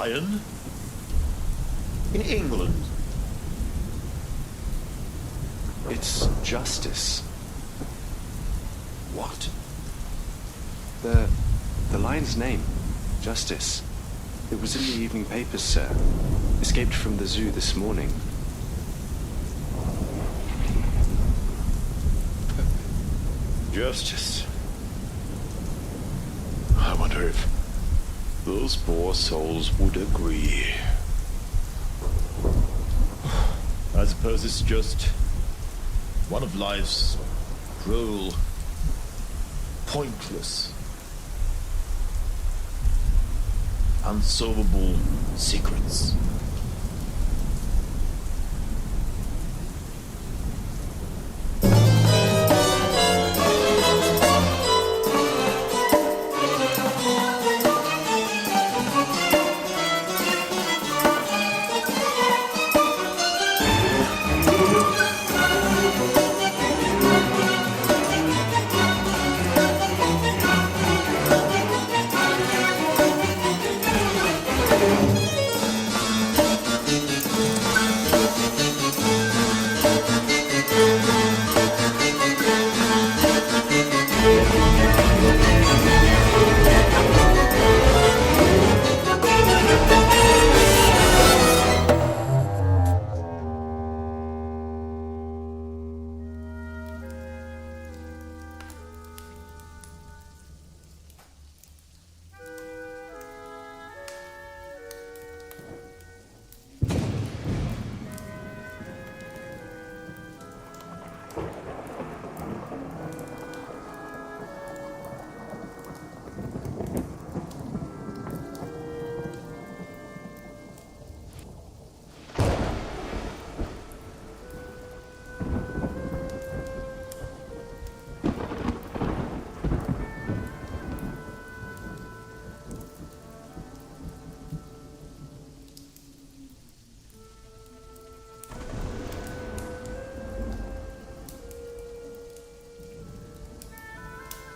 lion? In England? It's justice. What? The lion's name, Justice. It was in the evening papers, sir. Escaped from the zoo this morning. Justice. I wonder if those poor souls would agree. I suppose it's just one of life's droll, pointless, unsolvable secrets.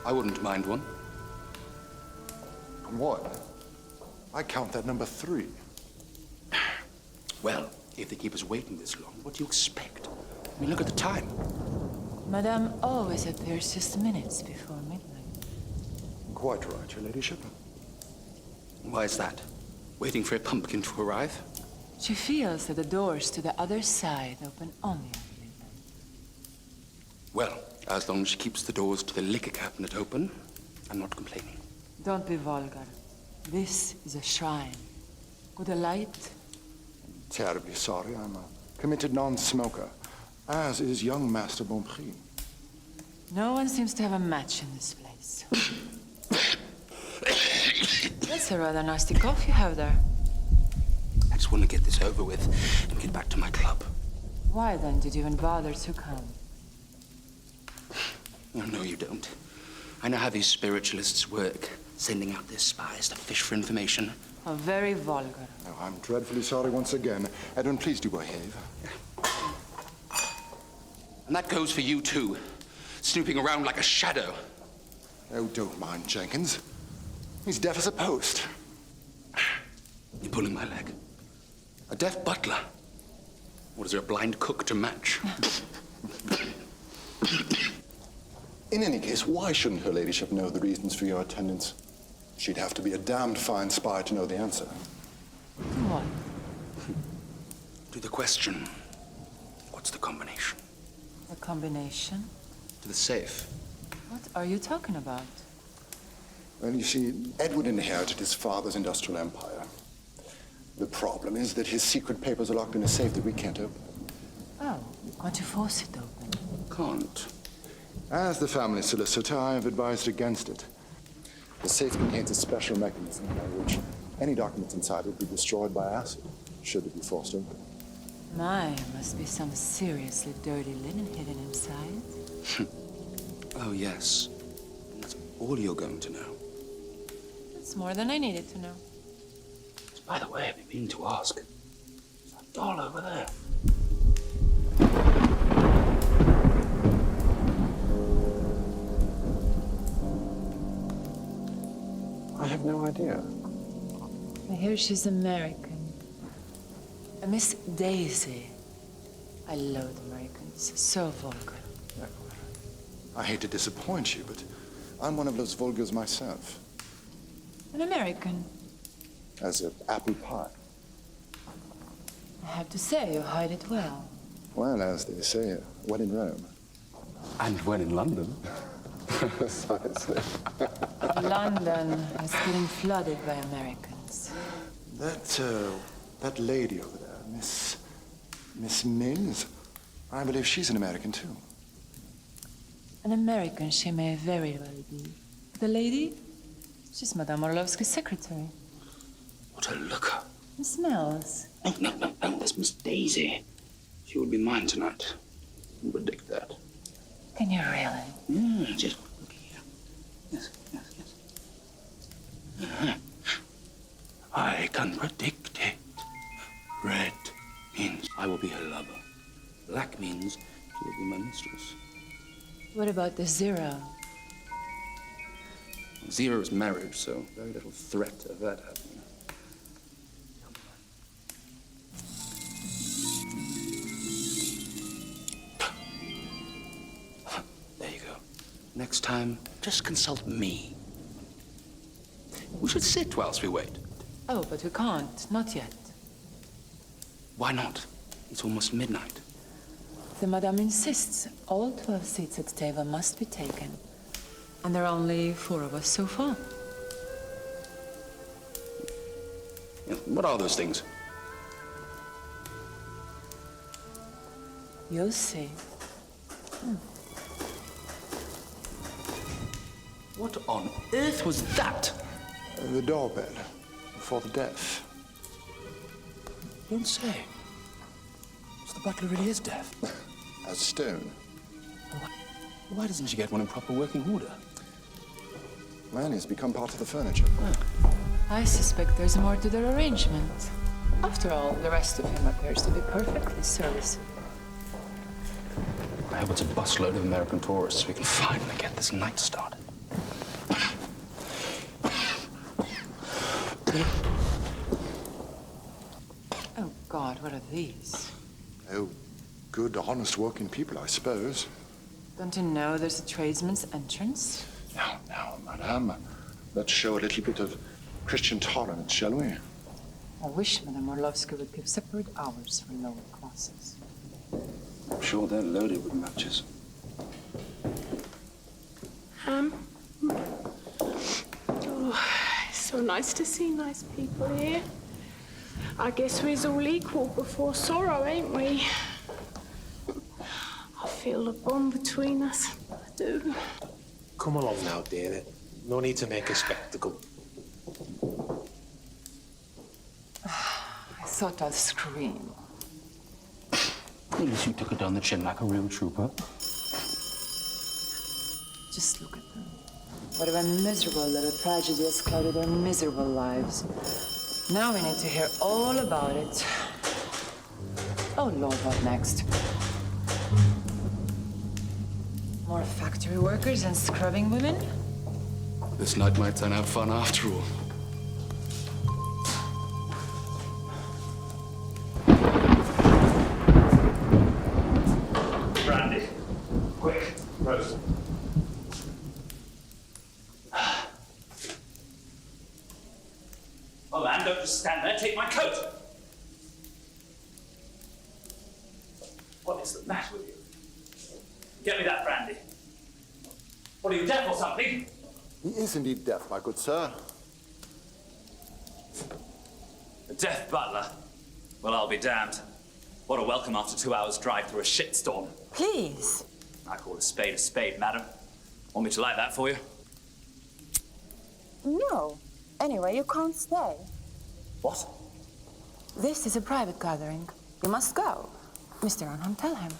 I wouldn't mind one. What? I count that number 3. Well, if they keep us waiting this long, what do you expect? I mean, look at the time. Madame always appears just minutes before midnight. Quite right, your ladyship. Why is that? Waiting for a pumpkin to arrive? She feels that the doors to the other side open only at midnight. Well, as long as she keeps the doors to the liquor cabinet open, I'm not complaining. Don't be vulgar. This is a shrine. With a light. Terribly sorry, I'm a committed non-smoker, as is young Master Bonprix. No one seems to have a match in this place. That's a rather nasty cough you have there. I just want to get this over with and get back to my club. Why then did you even bother to come? Oh, no, you don't. I know how these spiritualists work, sending out their spies to fish for information. Oh, very vulgar. Oh, I'm dreadfully sorry once again. Edwin, please do behave. And that goes for you, too. Snooping around like a shadow. Oh, don't mind Jenkins. He's deaf as a post. You're pulling my leg. A deaf butler. What, is there a blind cook to match? In any case, why shouldn't her ladyship know the reasons for your attendance? She'd have to be a damned fine spy to know the answer. What? To the question, what's the combination? A combination? To the safe. What are you talking about? Well, you see, Edwin inherited his father's industrial empire. The problem is that his secret papers are locked in a safe that we can't open. Oh, can't you force it open? Can't. As the family solicitor, I have advised against it. The safe contains a special mechanism by which any documents inside would be destroyed by acid, should it be forced open. My, must be some seriously dirty linen hidden inside. Oh, yes. And that's all you're going to know. That's more than I needed to know. By the way, I've been meaning to ask. There's a doll over there. I have no idea. We hear she's American. A Miss Daisy. I loathe Americans. So vulgar. I hate to disappoint you, but I'm one of those vulgars myself. An American. As an apple pie. I have to say, you hide it well. Well, as they say, when in Rome. And when in London. Precisely. London is getting flooded by Americans. That lady over there, Miss Mings, I believe she's an American too. An American she may very well be. The lady? She's Madame Morloski's secretary. What a looker. It smells. No, that's Miss Daisy. She will be mine tonight. You predict that. Can you really? Just look here. Yes. I can predict it. Red means I will be her lover. Black means she will be my mistress. What about the zero? Zero is marriage, so very little threat of that happening. There you go. Next time, just consult me. We should sit whilst we wait. Oh, but we can't. Not yet. Why not? It's almost midnight. The Madame insists all 12 seats at the table must be taken. And there are only 4 of us so far. Yeah, what are those things? You'll see. What on earth was that? The doorbell for the deaf. Don't say. So the butler really is deaf. As stone. Why doesn't she get one in proper working order? Well, it's become part of the furniture. I suspect there's more to their arrangement. After all, the rest of him appears to be perfectly serviceable. I hope it's a busload of American tourists so we can finally get this night started. Oh, God, what are these? Oh, good, honest working people, I suppose. Don't you know there's a tradesman's entrance? Now, madame, let's show a little bit of Christian tolerance, shall we? I wish Madame Morloski would give separate hours for lower classes. I'm sure they're loaded with matches. Oh, it's so nice to see nice people here. I guess we're all equal before sorrow, ain't we? I feel the bond between us. I do. Come along now, dear. No need to make a spectacle. I thought I'd scream. At least you took it down the chin like a real trooper. Just look at them. What a miserable little tragedy has clouded their miserable lives. Now we need to hear all about it. Oh, Lord, what next? More factory workers and scrubbing women? This night might turn out fun after all. Brandy. Quick, Rose. Oh, man, don't just stand there. Take my coat. What is the matter with you? Get me that brandy. What, are you deaf or something? He is indeed deaf, my good sir. A deaf butler? Well, I'll be damned. What a welcome after 2 hours' drive through a shitstorm. Please. I call a spade, madam. Want me to light that for you? No. Anyway, you can't stay. What? This is a private gathering. You must go. Mr. Arnhem, tell him.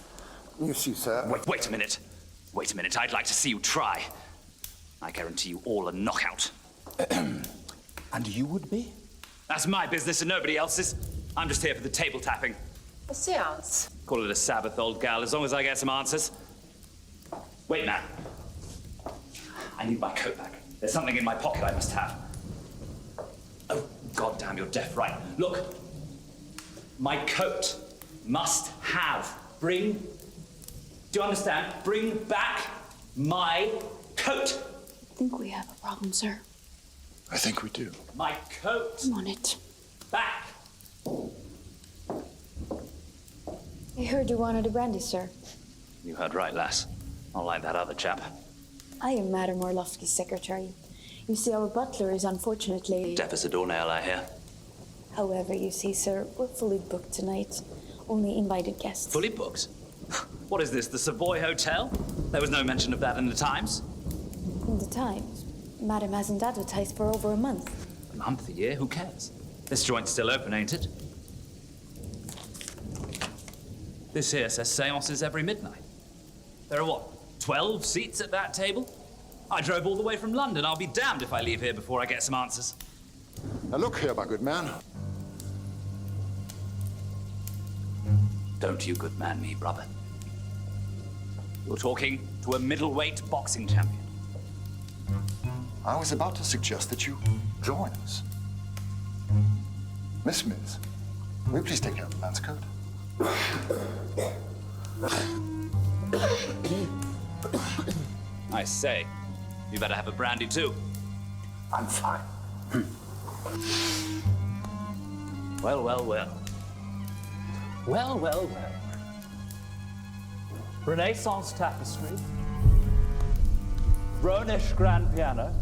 You see, sir. Wait a minute. Wait a minute. I'd like to see you try. I guarantee you all a knockout. And you would be? That's my business and nobody else's. I'm just here for the table tapping. A seance. Call it a Sabbath, old gal, as long as I get some answers. Wait, man. I need my coat back. There's something in my pocket I must have. Oh, Goddamn, you're deaf, right? Look, my coat must have. Do you understand? Bring back my coat. I think we have a problem, sir. I think we do. My coat. I'm on it. Back. I heard you wanted a brandy, sir. You heard right, lass. Not like that other chap. I am Madame Morloski's secretary. You see, our butler is unfortunately... Deaf as a doornail, I hear. However, you see, sir, we're fully booked tonight. Only invited guests. Fully booked? What is this, the Savoy Hotel? There was no mention of that in the Times. In the Times, Madame hasn't advertised for over a month. A month, a year, who cares? This joint's still open, ain't it? This here says seances every midnight. There are what, 12 seats at that table? I drove all the way from London. I'll be damned if I leave here before I get some answers. Now look here, my good man. Don't you good man me, brother. You're talking to a middleweight boxing champion. I was about to suggest that you join us. Miss Mills, will you please take care of the man's coat? I say, you better have a brandy too. I'm fine. Well, well, well. Well, well, well. Renaissance tapestry. Rhonish grand piano.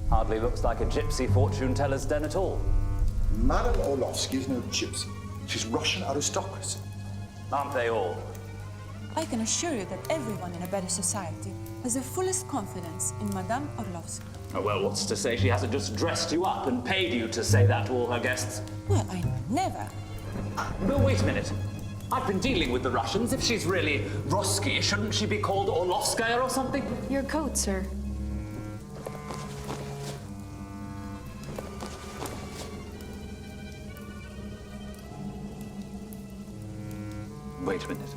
Hardly looks like a gypsy fortune teller's den at all. Madame Orlovsky is no gypsy. She's Russian aristocracy. Aren't they all? I can assure you that everyone in a better society has the fullest confidence in Madame Orlovsky. Oh, well, what's to say she hasn't just dressed you up and paid you to say that to all her guests? Well, I never. Well, wait a minute. I've been dealing with the Russians. If she's really Ruski, shouldn't she be called Orlovskaya or something? Your coat, sir. Wait a minute.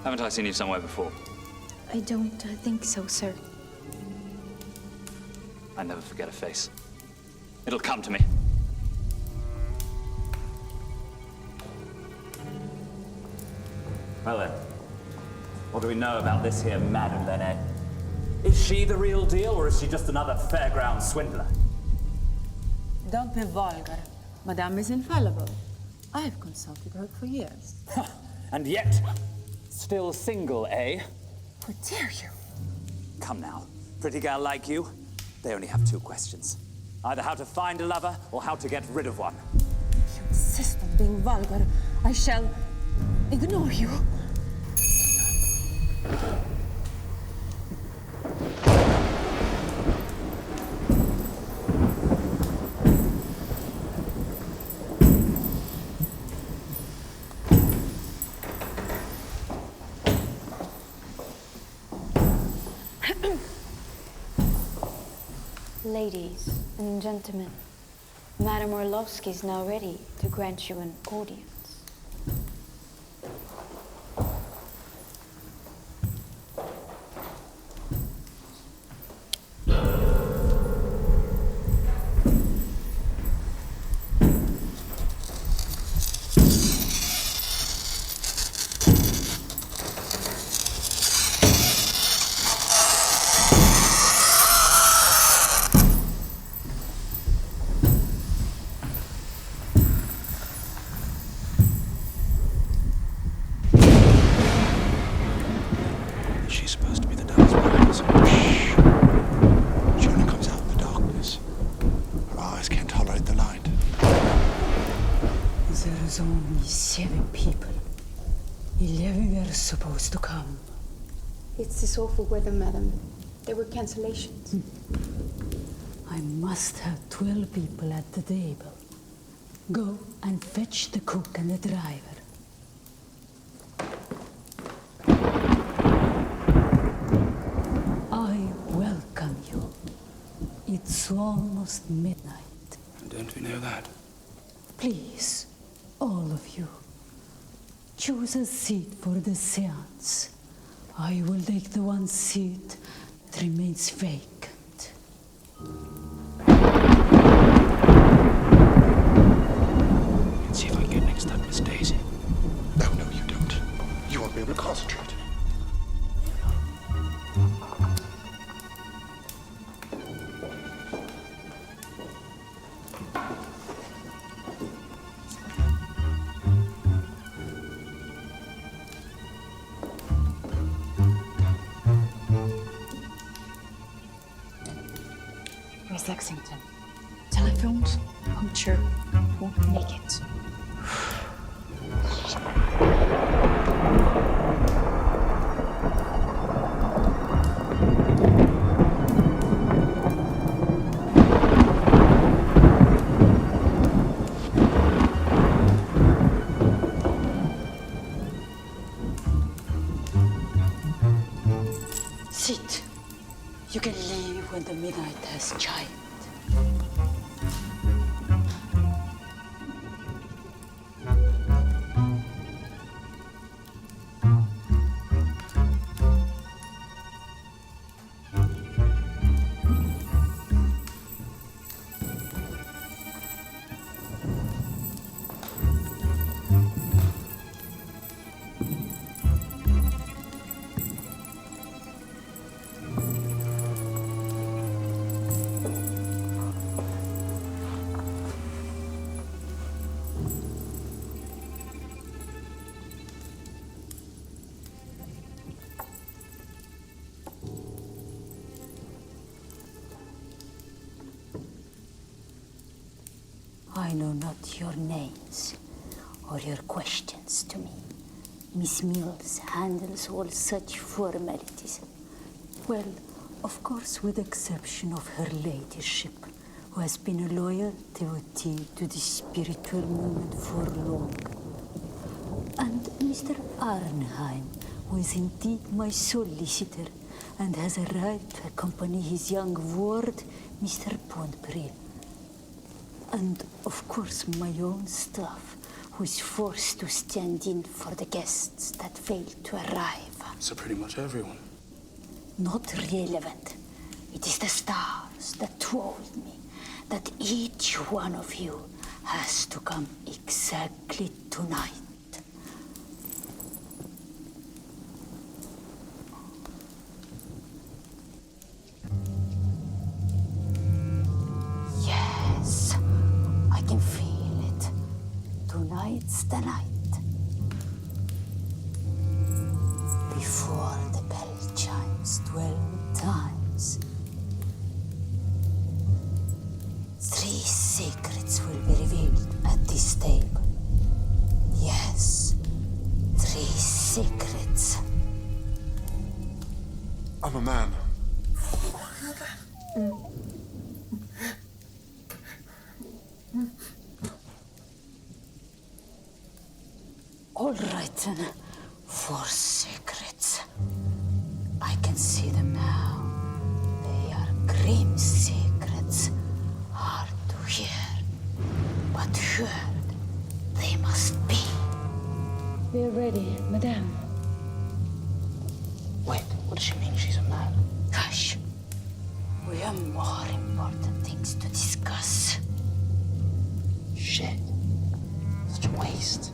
Haven't I seen you somewhere before? I don't think so, sir. I never forget a face. It'll come to me. Well then, what do we know about this here madam then, eh? Is she the real deal, or is she just another fairground swindler? Don't be vulgar. Madame is infallible. I've consulted her for years. And yet, still single, eh? How dare you? Come now, pretty girl like you, they only have two questions. Either how to find a lover, or how to get rid of one. If you insist on being vulgar, I shall ignore you. Ladies and gentlemen, Madame Orlovsky is now ready to grant you an audience. Supposed to come. It's this awful weather, madam. There were cancellations. I must have 12 people at the table. Go and fetch the cook and the driver. I welcome you. It's almost midnight. Don't we know that? Please, all of you, choose a seat for the seance. I will take the one seat that remains vacant. Let's see if I can get next up, Miss Daisy. Oh, no, you don't. You won't be able to concentrate. Where's Lexington? Telephones, puncture, won't make it. Sit. You can leave when the midnight has chimed. I know not your names or your questions to me. Miss Mills handles all such formalities. Well, of course, with the exception of her ladyship, who has been a loyal devotee to the spiritual movement for long. And Mr. Arnheim, who is indeed my solicitor, and has a right to accompany his young ward, Mr. Pontbury. And, of course, my own staff, who is forced to stand in for the guests that fail to arrive. So pretty much everyone. Not relevant. It is the stars that told me that each one of you has to come exactly tonight. Yes, I can feel it. Tonight's the night. Before the bell chimes 12 times, 3 secrets will be revealed at this table. Yes, 3 secrets. I'm a man. All right, then. 4 secrets. I can see them now. They are grim secrets. Hard to hear. But heard they must be. We're ready, madame. Wait, what does she mean she's a man? Hush. We have more important things to discuss. Shit. Such a waste.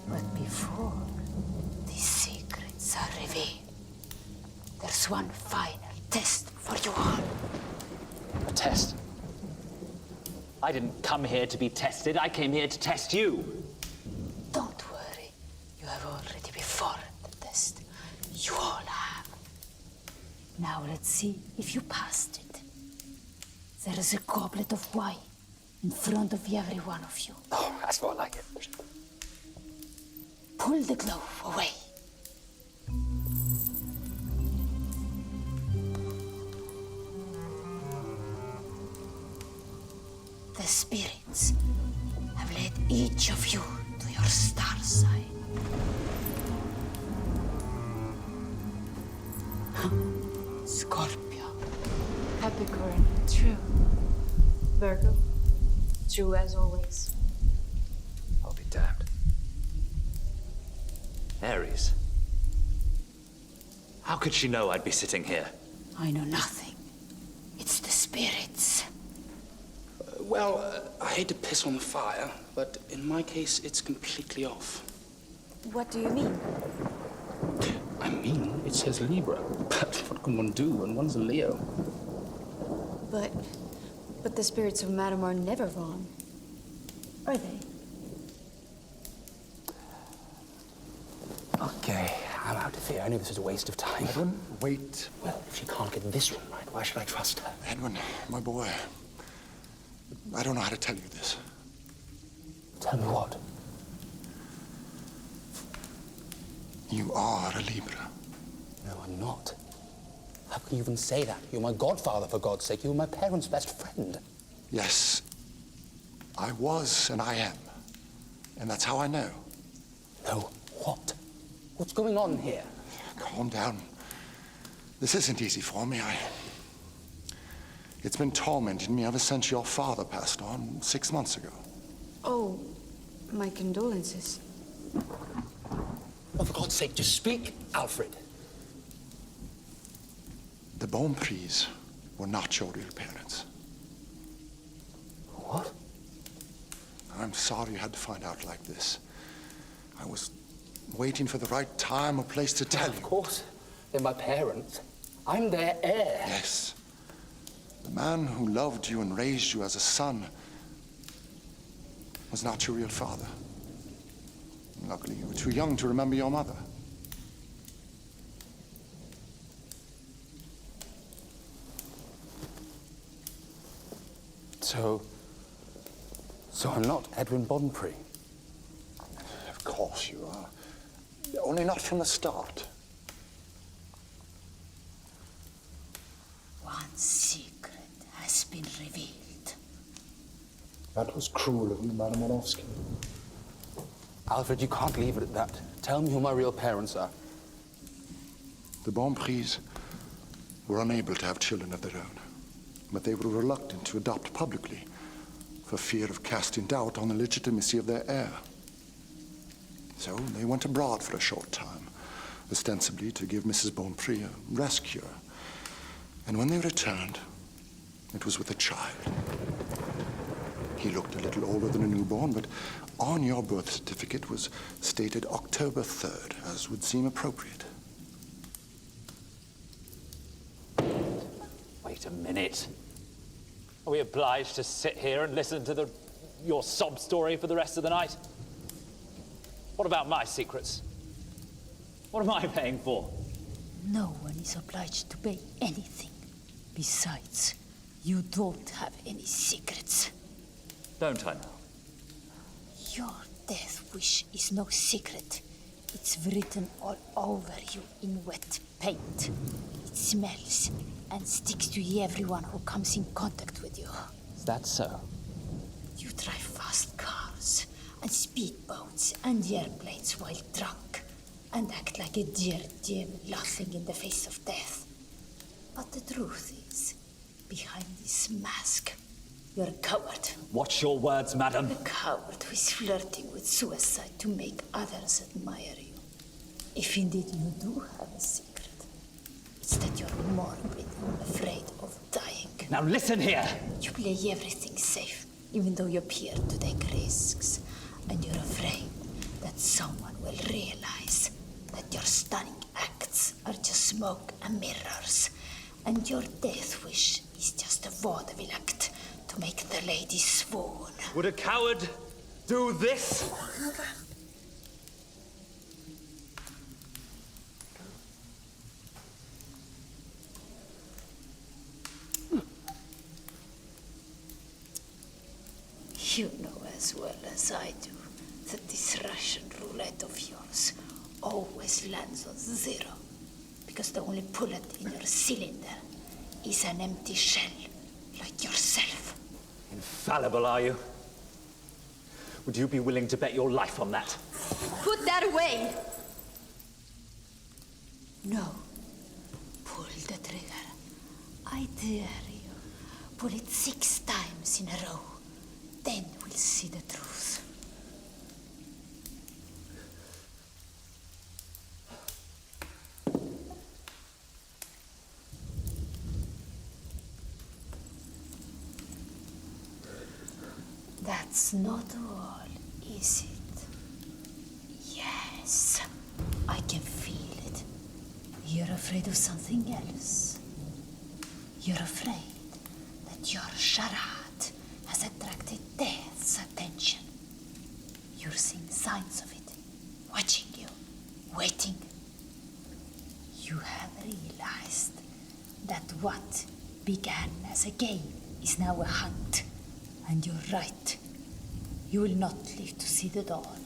But before these secrets are revealed, there's one final test for you all. A test? I didn't come here to be tested. I came here to test you. Don't worry. You have already performed the test. You all have. Now let's see if you passed it. There is a goblet of wine in front of every one of you. Oh, that's more like it. Pull the glove away. The spirits have led each of you to your star sign. Scorpio. Capricorn, true. Virgo, true as always. I'll be damned. Aries. How could she know I'd be sitting here? I know nothing. It's spirits. I hate to piss on the fire, but in my case, it's completely off. What do you mean? I mean, it says Libra, but what can one do when one's a Leo? But the spirits of Madame are never wrong. Are they? Okay, I'm out of here. I knew this was a waste of time. Edwin, wait. Well, if she can't get this one right, why should I trust her? Edwin, my boy. I don't know how to tell you this. Tell me what? You are a Libra. No, I'm not. How can you even say that? You're my godfather, for God's sake. You were my parents' best friend. Yes, I was and I am. And that's how I know. No, what? What's going on here? Calm down. This isn't easy for me. It's been tormenting me ever since your father passed on 6 months ago. Oh, my condolences. Oh, for God's sake, just speak, Alfred. The Bonprix were not your real parents. What? I'm sorry you had to find out like this. I was waiting for the right time or place to tell you. Of course, they're my parents. I'm their heir. Yes. The man who loved you and raised you as a son was not your real father. Luckily, you were too young to remember your mother. So I'm not Edwin Bonprix. Of course you are. Only not from the start. One secret has been revealed. That was cruel of you, Madame Morloski. Alfred, you can't leave it at that. Tell me who my real parents are. The Bonprix were unable to have children of their own, but they were reluctant to adopt publicly for fear of casting doubt on the legitimacy of their heir. So they went abroad for a short time, ostensibly to give Mrs. Bonprix a rest cure. And when they returned, it was with a child. He looked a little older than a newborn, but on your birth certificate was stated October 3rd, as would seem appropriate. Wait a minute. Are we obliged to sit here and listen to your sob story for the rest of the night? What about my secrets? What am I paying for? No one is obliged to pay anything. Besides, you don't have any secrets. Don't I now? Your death wish is no secret. It's written all over you in wet paint. It smells and sticks to everyone who comes in contact with you. Is that so? You drive fast cars and speedboats and airplanes while drunk and act like a dear Jim laughing in the face of death. But the truth is, behind this mask, you're a coward. Watch your words, madam. A coward who is flirting with suicide to make others admire you. If indeed you do have a secret, it's that you're morbid and afraid of dying. Now listen here! You play everything safe, even though you appear to take risks. And you're afraid that someone will realize that your stunning acts are just smoke and mirrors. And your death wish is just a vaudeville act to make the lady swoon. Would a coward do this? You know as well as I do that this Russian roulette of yours always lands on zero, because the only bullet in your cylinder is an empty shell, like yourself. Infallible, are you? Would you be willing to bet your life on that? Put that away! No. Pull the trigger. I dare you. Pull it 6 times in a row. Then we'll see the truth. That's not all, is it? Yes, I can feel it. You're afraid of something else. You're afraid that your charade has attracted death's attention. You're seeing signs of it, watching you, waiting. You have realized that what began as a game is now a hunt. And you're right. You will not live to see the dawn.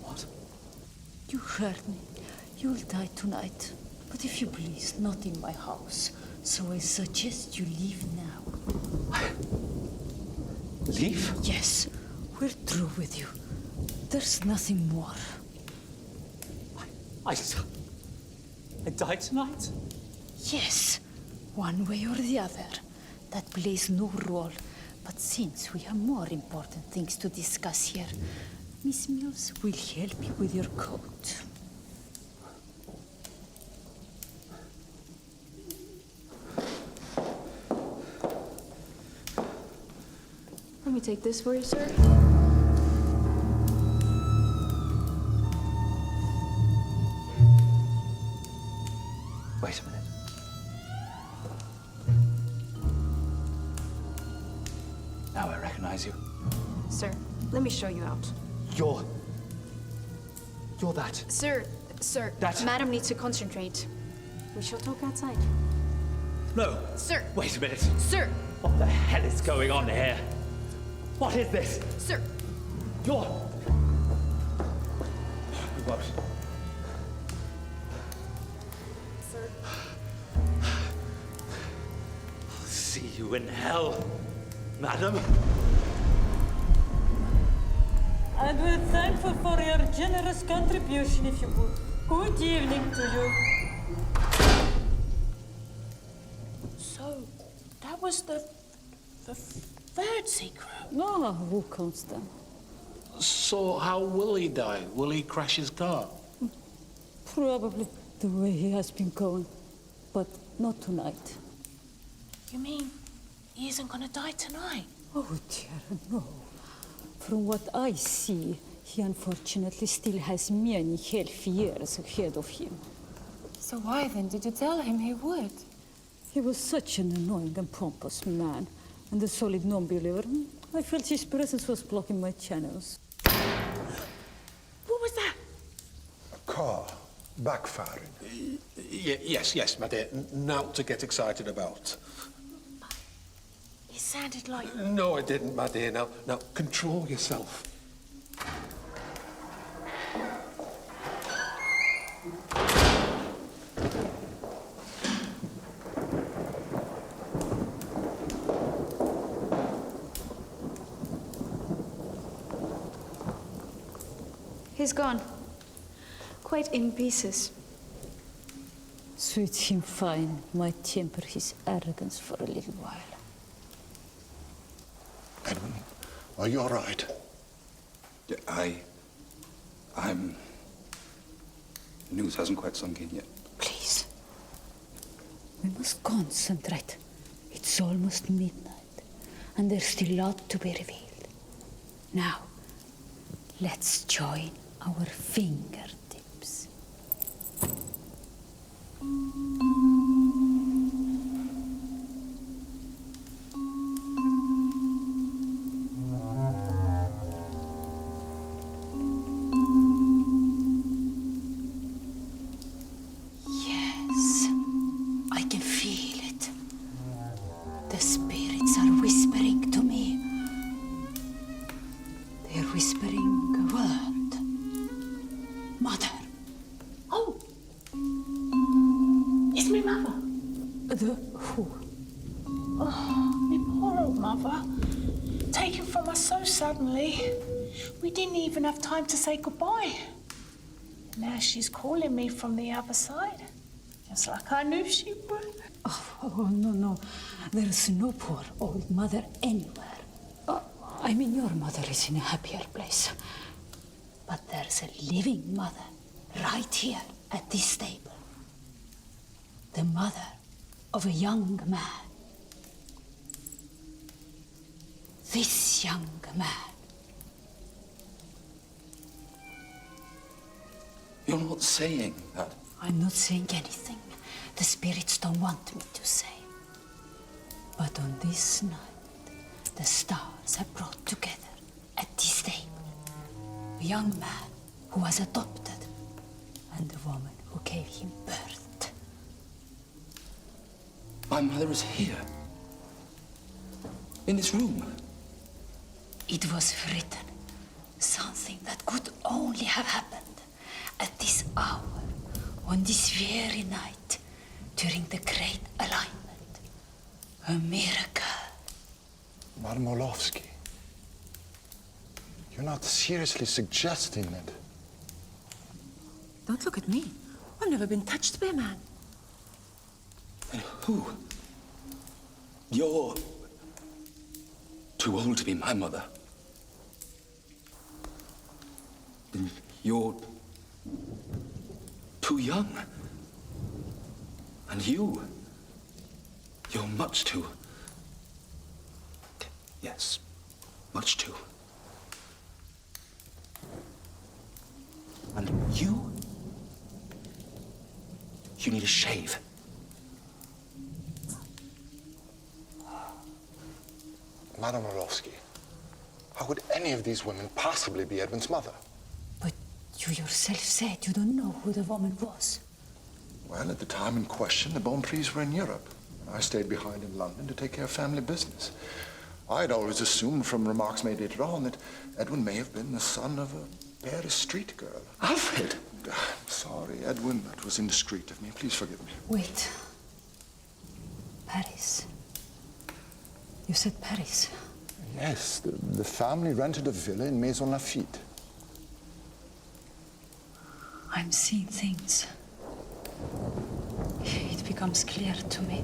What? You heard me. You'll die tonight. But if you please, not in my house. So I suggest you leave now. Leave? Yes, we're through with you. There's nothing more. I die tonight? Yes, one way or the other. That plays no role. But since we have more important things to discuss here, Miss Mills will help you with your coat. Let me take this for you, sir. Wait a minute. Now I recognize you. Sir, let me show you out. You're that. Sir, That- Madam needs to concentrate. We shall talk outside. No. Sir! Wait a minute. Sir! What the hell is going on here? What is this? Sir! You're... What? Sir. I'll see you in hell, madam. And we're thankful for your generous contribution, if you would. Good evening to you. So, that was the third secret. No, who counts them? So how will he die? Will he crash his car? Probably the way he has been going. But not tonight. You mean he isn't gonna die tonight? Oh dear, no. From what I see, he unfortunately still has many healthy years ahead of him. So why then did you tell him he would? He was such an annoying and pompous man, and a solid non-believer. I felt his presence was blocking my channels. What was that? A car backfiring. Yes, my dear. Not to get excited about. It sounded like... No, I didn't, my dear. Now, control yourself. He's gone. Quite in pieces. Suits him fine. Might temper his arrogance for a little while. Edwin, are you all right? I'm... The news hasn't quite sunk in yet. Please. We must concentrate. It's almost midnight, and there's still a lot to be revealed. Now, let's join our fingertips. Yes, I can feel it. The spirits are whispering to me. They're whispering a word. Mother. Oh! It's me mother. The who? Oh, my poor old mother. Taken from us so suddenly. We didn't even have time to say goodbye. Now she's calling me from the other side. Just like I knew she would. Oh, no. There's no poor old mother anywhere. I mean, your mother is in a happier place. But there's a living mother right here at this table. The mother of a young man. This young man. You're not saying that. I'm not saying anything the spirits don't want me to say. But on this night, the stars have brought together at this table a young man who was adopted and a woman who gave him birth. My mother is here. In this room. It was written, something that could only have happened at this hour, on this very night, during the Great Alignment. A miracle. Madame Morloski, you're not seriously suggesting that... Don't look at me. I've never been touched by a man. And who? You're too old to be my mother. Then you're too young. And you're much too... Yes, much too. And you need a shave. Madame Morloski, how could any of these women possibly be Edwin's mother? But you yourself said you don't know who the woman was. Well, at the time in question, the Bonprix were in Europe. I stayed behind in London to take care of family business. I'd always assumed from remarks made later on that Edwin may have been the son of a Paris street girl. Alfred! Sorry, Edwin, that was indiscreet of me. Please forgive me. Wait. Paris. You said Paris. Yes, the family rented a villa in Maison Lafitte. I'm seeing things. It becomes clear to me.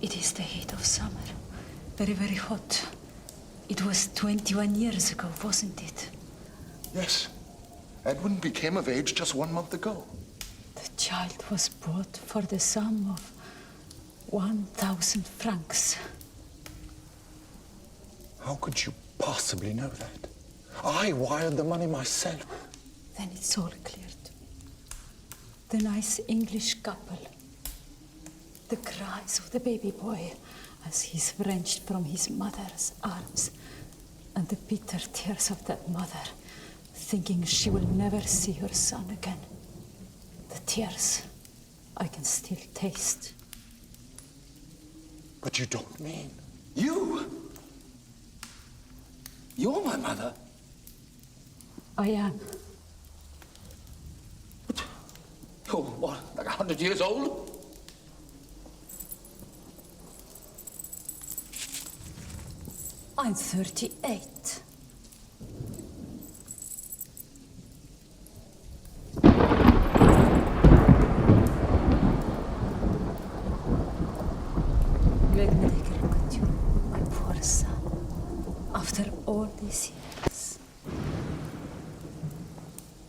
It is the heat of summer. Very, very hot. It was 21 years ago, wasn't it? Yes. Edwin became of age just 1 month ago. The child was bought for the sum of 1,000 francs. How could you possibly know that? I wired the money myself. Then it's all clear to me. The nice English couple. The cries of the baby boy as he's wrenched from his mother's arms. And the bitter tears of that mother, thinking she will never see her son again. The tears I can still taste. But you don't mean... You? You're my mother? I am. You're what, like 100 years old? I'm 38. Let me take a look at you, my poor son. After all these years.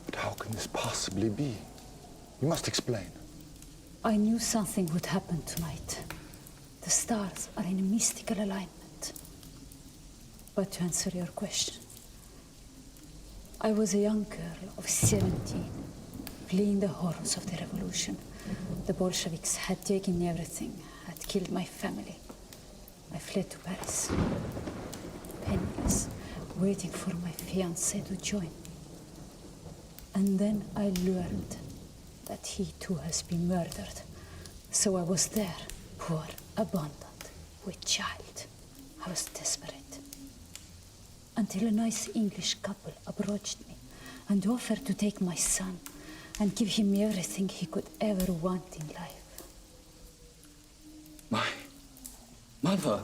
But how can this possibly be? You must explain. I knew something would happen tonight. The stars are in a mystical alignment. But to answer your question, I was a young girl of 17, fleeing the horrors of the revolution. The Bolsheviks had taken everything, had killed my family. I fled to Paris, penniless, waiting for my fiancé to join me. And then I learned that he too has been murdered. So I was there, poor, abandoned, with child. I was desperate. Until a nice English couple approached me and offered to take my son and give him everything he could ever want in life. My mother?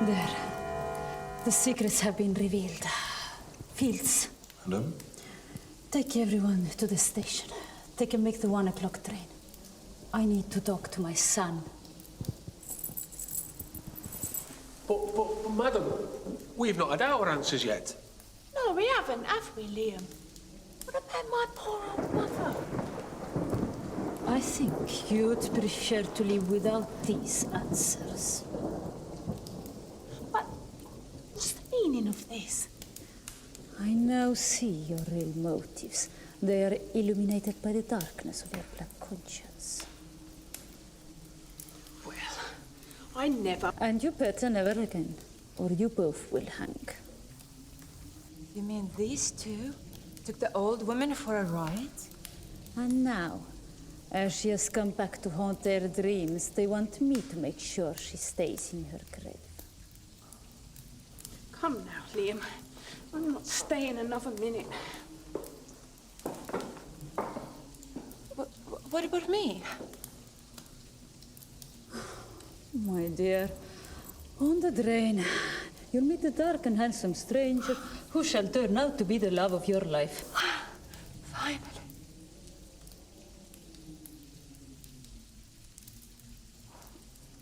There. The secrets have been revealed. Fields. Madam? Take everyone to the station. Take and make the 1 o'clock train. I need to talk to my son. But, madam, we've not had our answers yet. No, we haven't, have we, Liam? What about my poor old mother? I think you'd prefer to live without these answers. What's the meaning of this? I now see your real motives. They are illuminated by the darkness of your black conscience. Well, I never... And you better never again, or you both will hang. You mean these two took the old woman for a ride? And now, as she has come back to haunt their dreams, they want me to make sure she stays in her grave. Come now, Liam. I'm not staying another minute. What about me? My dear, on the drain, you'll meet a dark and handsome stranger who shall turn out to be the love of your life. Finally.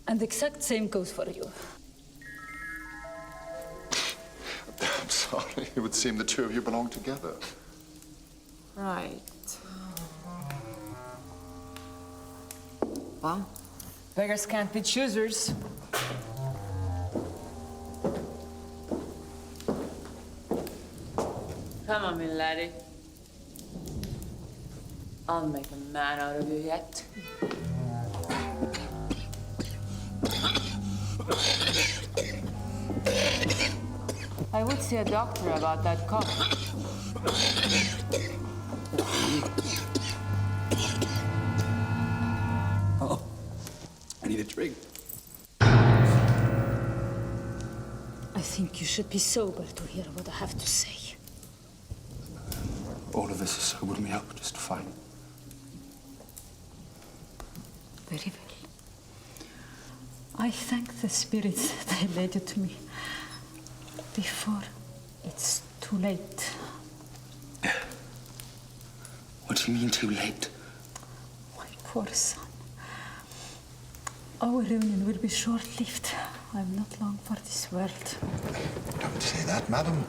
And the exact same goes for you. I'm sorry. It would seem the two of you belong together. Right. Well, beggars can't be choosers. Come on, me laddie. I'll make a man out of you yet. I would see a doctor about that cough. Oh, I need a drink. I think you should be sober to hear what I have to say. All of this has sobered me up just fine. Very well. I thank the spirits that led you to me. Before it's too late. What do you mean, too late? My poor son. Our reunion will be short-lived. I'm not long for this world. Don't say that, madam.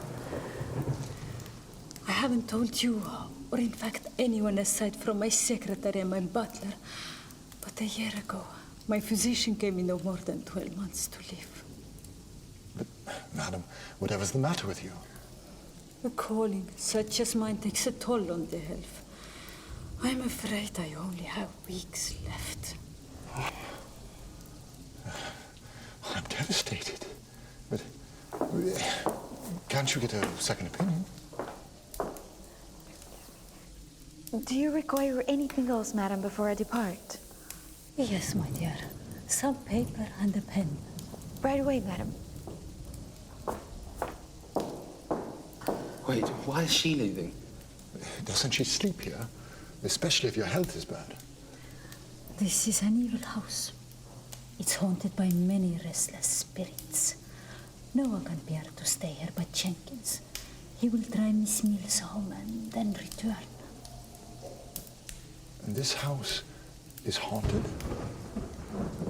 I haven't told you, or in fact anyone aside from my secretary and my butler, but a year ago, my physician gave me no more than 12 months to live. But, madam, whatever's the matter with you? A calling such as mine takes a toll on the health. I'm afraid I only have weeks left. I'm devastated. But can't you get a second opinion? Do you require anything else, madam, before I depart? Yes, my dear. Some paper and a pen. Right away, madam. Wait, why is she leaving? Doesn't she sleep here? Especially if your health is bad. This is an evil house. It's haunted by many restless spirits. No one can bear to stay here but Jenkins. He will drive Miss Mills home and then return. And this house is haunted?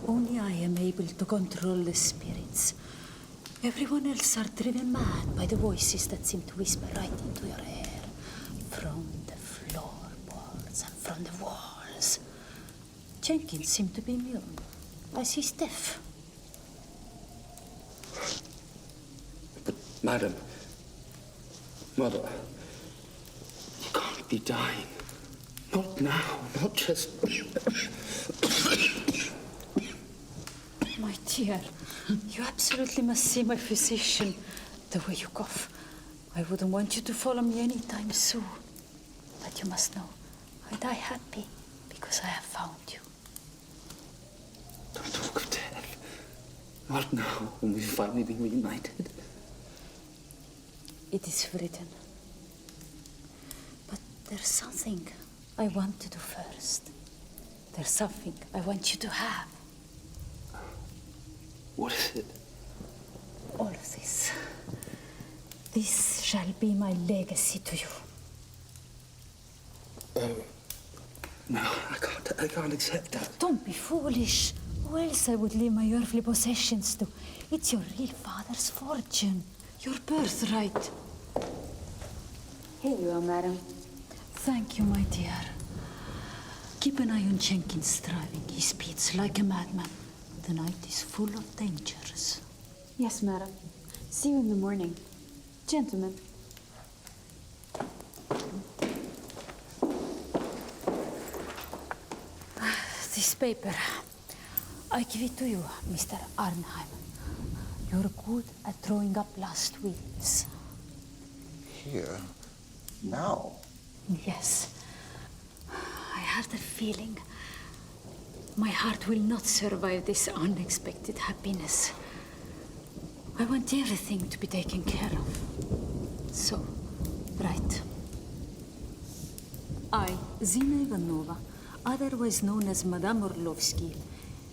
Only I am able to control the spirits. Everyone else are driven mad by the voices that seem to whisper right into your ear. From the floorboards and from the walls. Jenkins seemed to be mute, as he's deaf. But, madam, mother, you can't be dying. Not now, not just... My dear, you absolutely must see my physician. The way you cough. I wouldn't want you to follow me anytime soon. But you must know, I die happy because I have found you. Don't talk of death. Not now, when we've finally been reunited. It is written. But there's something I want to do first. There's something I want you to have. What is it? All of this. This shall be my legacy to you. No, I can't accept that. Don't be foolish. Who else I would leave my earthly possessions to? It's your real father's fortune. Your birthright. Here you are, madam. Thank you, my dear. Keep an eye on Jenkins striving. He speeds like a madman. The night is full of dangers. Yes, madam. See you in the morning. Gentlemen. This paper, I give it to you, Mr. Arnheim. You're good at drawing up last wills. Here? Now? Yes. I had a feeling my heart will not survive this unexpected happiness. I want everything to be taken care of. So, right. I, Zina Ivanova, otherwise known as Madame Morloski,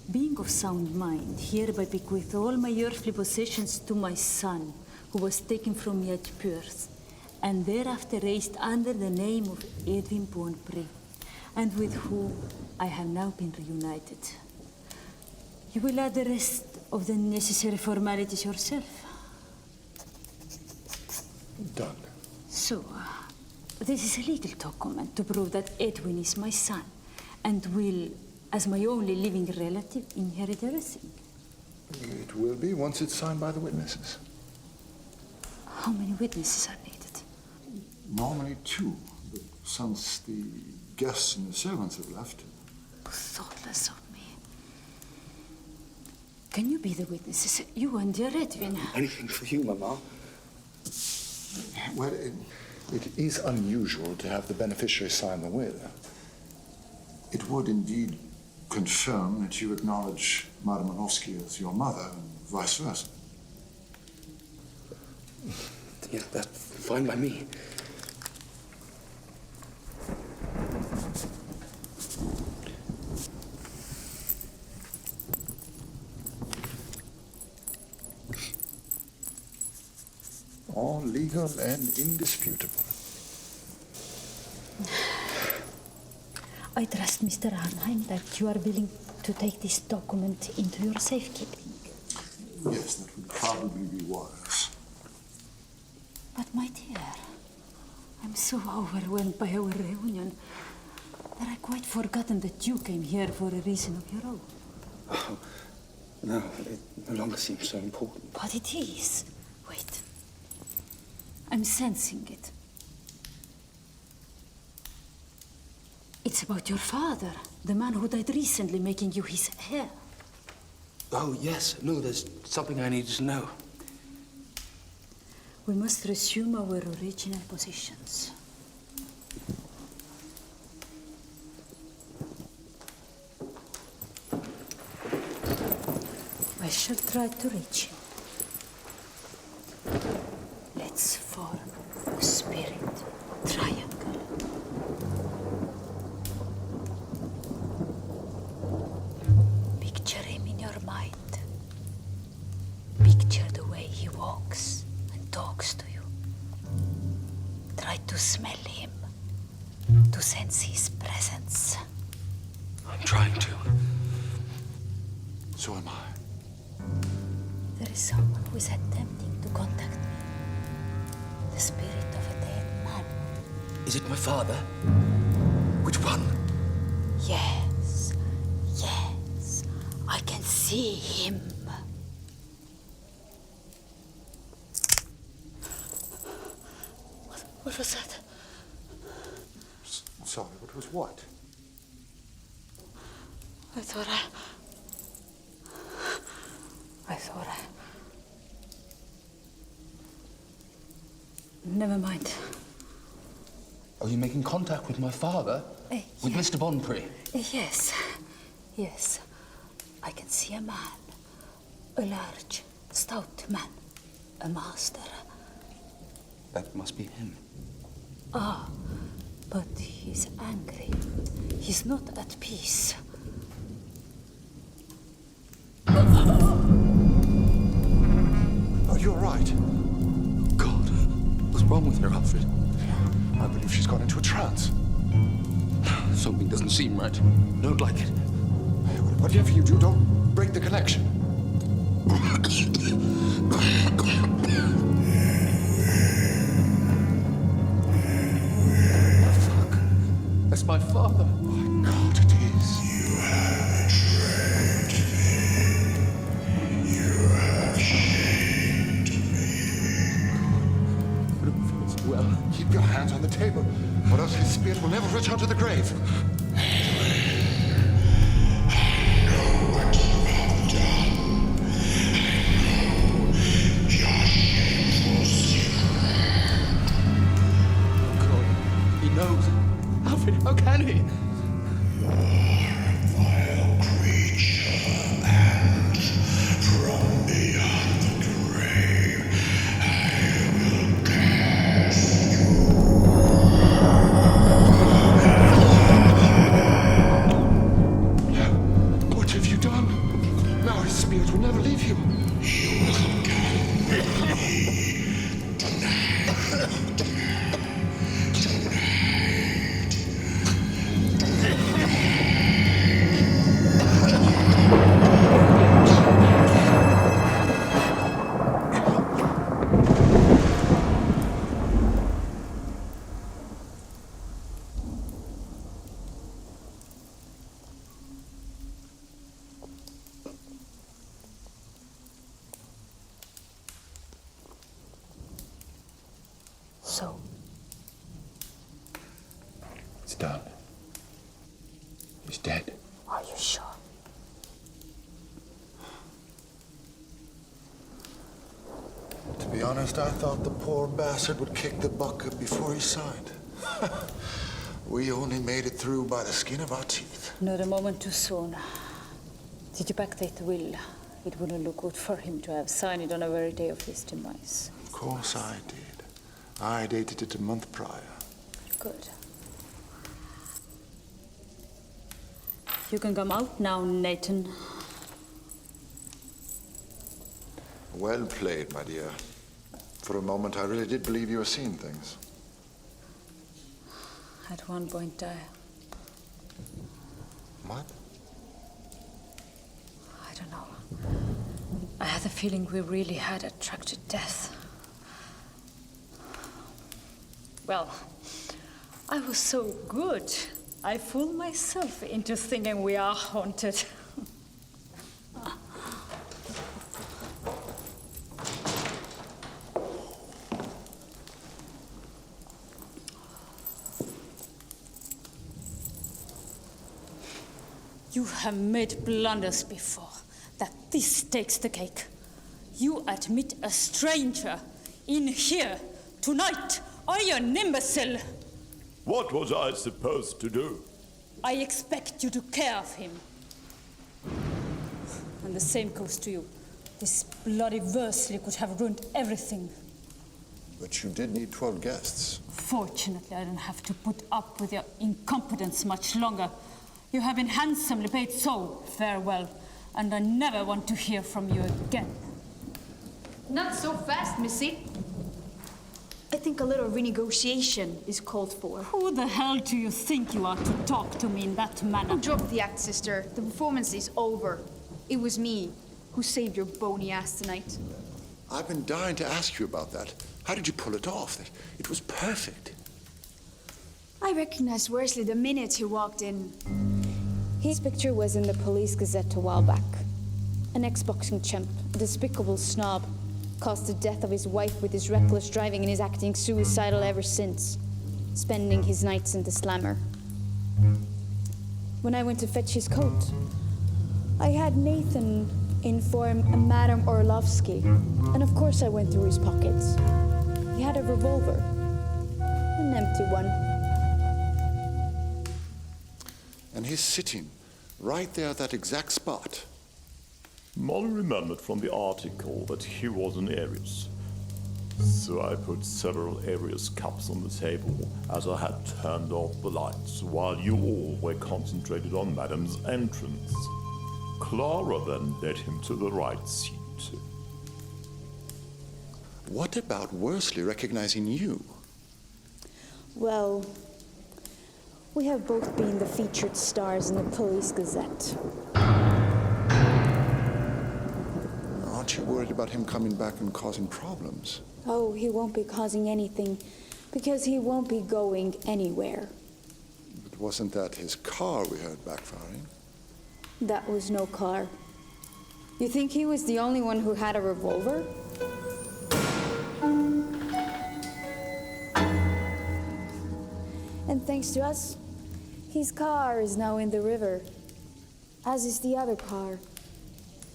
being of sound mind, hereby bequeath all my earthly possessions to my son, who was taken from me at birth, and thereafter raised under the name of Edwin Bonpré, and with whom I have now been reunited. You will add the rest of the necessary formalities yourself. Done. So, this is a legal document to prove that Edwin is my son, and will, as my only living relative, inherit everything. It will be once it's signed by the witnesses. How many witnesses are needed? Normally 2, but since the guests and the servants have left... Thoughtless of me. Can you be the witnesses? You and your Edwin. Anything for you, Mama. Well, it is unusual to have the beneficiary sign the will. It would indeed confirm that you acknowledge Madame Morloski as your mother, and vice versa. Yeah, that's fine by me. All legal and indisputable. I trust, Mr. Arnheim, that you are willing to take this document into your safekeeping. Yes, that would probably be wise. But, my dear, I'm so overwhelmed by our reunion that I quite forgotten that you came here for a reason of your own. Oh, no, it no longer seems so important. But it is. Wait. I'm sensing it. It's about your father, the man who died recently, making you his heir. Oh, yes. No, there's something I needed to know. We must resume our original positions. I shall try to reach him. Let's form a spirit triangle. Picture him in your mind. Picture the way he walks and talks to you. Try to smell him, to sense his presence. I'm trying to. So am I. There is someone who is attempting to contact me. The spirit of a dead man. Is it my father? Which one? Yes, yes. I can see him. What was that? Sorry, what was what? I thought Never mind. Are you making contact with my father? With yeah. Mr. Bonpré? Yes, yes. I can see a man. A large, stout man. A master. That must be him. Ah, but he's angry. He's not at peace. Oh, you're right. God, what's wrong with her, Alfred? I believe she's gone into a trance. Something doesn't seem right. Don't like it. Whatever you do, don't break the connection. Fuck. That's my father. My God, it is. You have betrayed me. You have shamed me. I don't feel so well. Keep your hands on the table, or else his spirit will never return to the grave. How can he? You are a vile creature, and from beyond the grave, I will cast you. What have you done? Now his spirit will never leave you. You will come with me tonight. So, It's done. He's dead. are you sure? To be honest, I thought the poor bastard would kick the bucket before he signed. We only made it through by the skin of our teeth. Not a moment too soon. Did you backdate the will? It wouldn't look good for him to have signed it on the very day of his demise. Of course I did. I dated it a month prior. Good. You can come out now, Nathan. Well played, my dear. For a moment, I really did believe you were seeing things. At one point, What? I don't know. I had the feeling we really had attracted death. Well, I was so good. I fooled myself into thinking we are haunted. You have made blunders before. That this takes the cake. You admit a stranger in here tonight. Are you an imbecile? What was I supposed to do? I expect you to care of him. And the same goes to you. This bloody Worsley could have ruined everything. But you did need 12 guests. Fortunately, I don't have to put up with your incompetence much longer. You have been handsomely paid, so farewell. And I never want to hear from you again. Not so fast, Missy. I think a little renegotiation is called for. Who the hell do you think you are to talk to me in that manner? Oh, drop the act, sister. The performance is over. It was me who saved your bony ass tonight. I've been dying to ask you about that. How did you pull it off? It was perfect. I recognized Worsley the minute he walked in. His picture was in the Police Gazette a while back. An ex-boxing chump, a despicable snob, caused the death of his wife with his reckless driving and is acting suicidal ever since, spending his nights in the slammer. When I went to fetch his coat, I had Nathan inform Madame Orlovsky, and of course I went through his pockets. He had a revolver, an empty one. And he's sitting right there at that exact spot. Molly remembered from the article that he was an Aries. So I put several Aries cups on the table as I had turned off the lights while you all were concentrated on Madame's entrance. Clara then led him to the right seat. What about Worsley recognizing you? Well, We have both been the featured stars in the Police Gazette. Aren't you worried about him coming back and causing problems? Oh, he won't be causing anything, because he won't be going anywhere. But wasn't that his car we heard backfiring? That was no car. You think he was the only one who had a revolver? And thanks to us, his car is now in the river, as is the other car,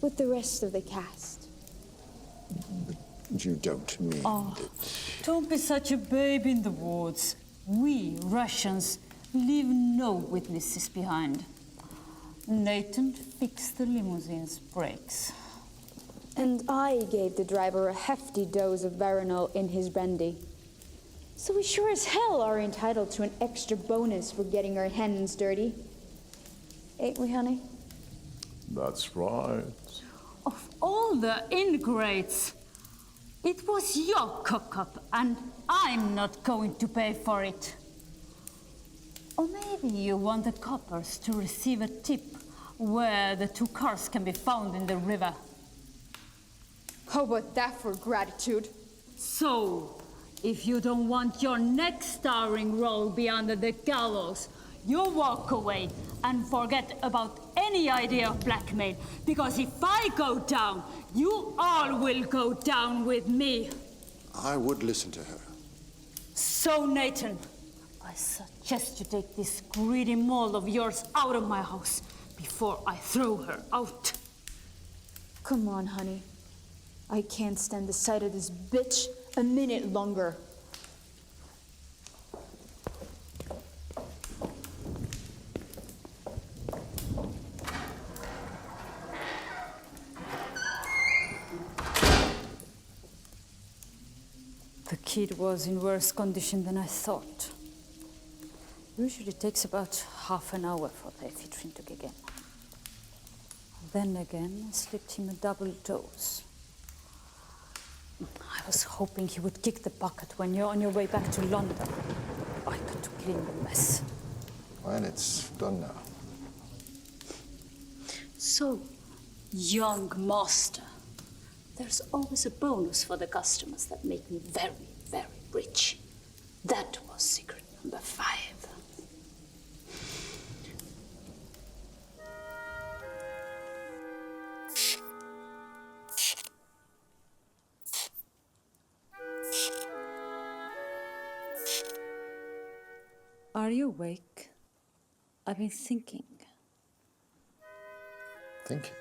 with the rest of the cast. But you don't mean that... Don't be such a babe in the woods. We, Russians, leave no witnesses behind. Nathan fixed the limousine's brakes. And I gave the driver a hefty dose of Veronal in his brandy. So we sure as hell are entitled to an extra bonus for getting our hands dirty. Ain't we, honey? That's right. Of all the ingrates, it was your cock-up, and I'm not going to pay for it. Or maybe you want the coppers to receive a tip where the 2 cars can be found in the river. How about that for gratitude? So, if you don't want your next starring role be under the gallows, you walk away and forget about any idea of blackmail, because if I go down, you all will go down with me. I would listen to her. So, Nathan, I suggest you take this greedy mole of yours out of my house before I throw her out. Come on, honey. I can't stand the sight of this bitch a minute longer. The kid was in worse condition than I thought. Usually it takes about half an hour for the ephedrine to kick in. Then again, I slipped him a double dose. I was hoping he would kick the bucket when you're on your way back to London. I got to clean the mess. Well, it's done now. So, young master, there's always a bonus for the customers that make me very, very rich. That was secret number 5. Are you awake? I've been thinking. Thinking?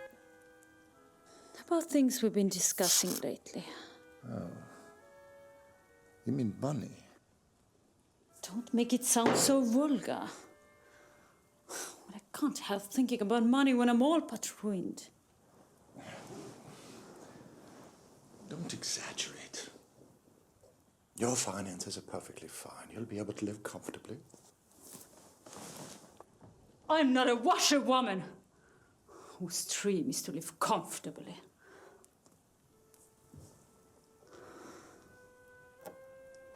About things we've been discussing lately. Oh. You mean money? Don't make it sound so vulgar. Well, I can't help thinking about money when I'm all but ruined. Don't exaggerate. Your finances are perfectly fine. You'll be able to live comfortably. I'm not a washerwoman whose dream is to live comfortably.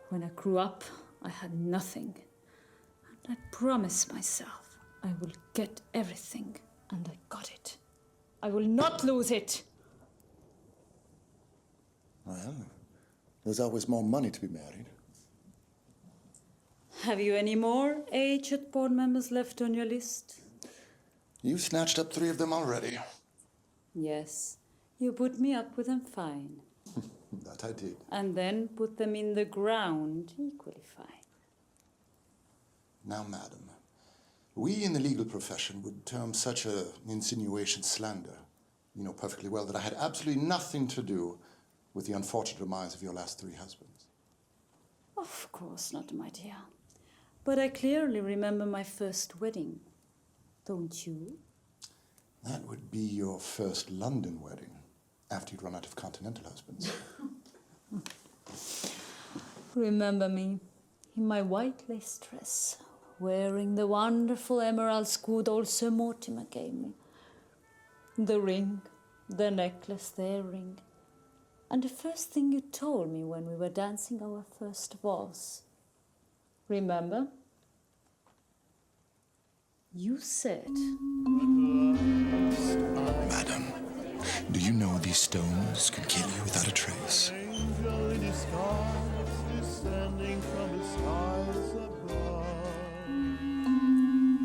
When I grew up, I had nothing. And I promised myself I will get everything, and I got it. I will not lose it. Well, there's always more money to be married. Have you any more aged board members left on your list? You snatched up 3 of them already. Yes. You put me up with them fine. That I did. And then put them in the ground equally fine. Now, madam, we in the legal profession would term such an insinuation slander. You know perfectly well that I had absolutely nothing to do with the unfortunate demise of your last 3 husbands. Of course not, my dear. But I clearly remember my first wedding. Don't you? That would be your first London wedding, after you'd run out of continental husbands. Remember me in my white lace dress, wearing the wonderful emeralds good old Sir Mortimer gave me. The ring, the necklace, the earring. And the first thing you told me when we were dancing our first waltz. Remember? You said. Madam, do you know these stones can kill you without a trace? Angel in disguise, descending from the skies above.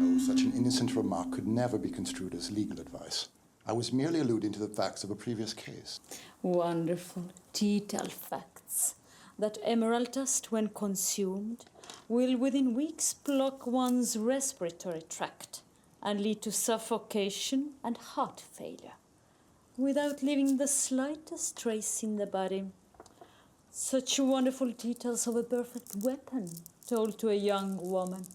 Oh, such an innocent remark could never be construed as legal advice. I was merely alluding to the facts of a previous case. Wonderful, detailed facts. That emerald dust, when consumed, will within weeks block one's respiratory tract and lead to suffocation and heart failure, without leaving the slightest trace in the body. Such wonderful details of a perfect weapon told to a young woman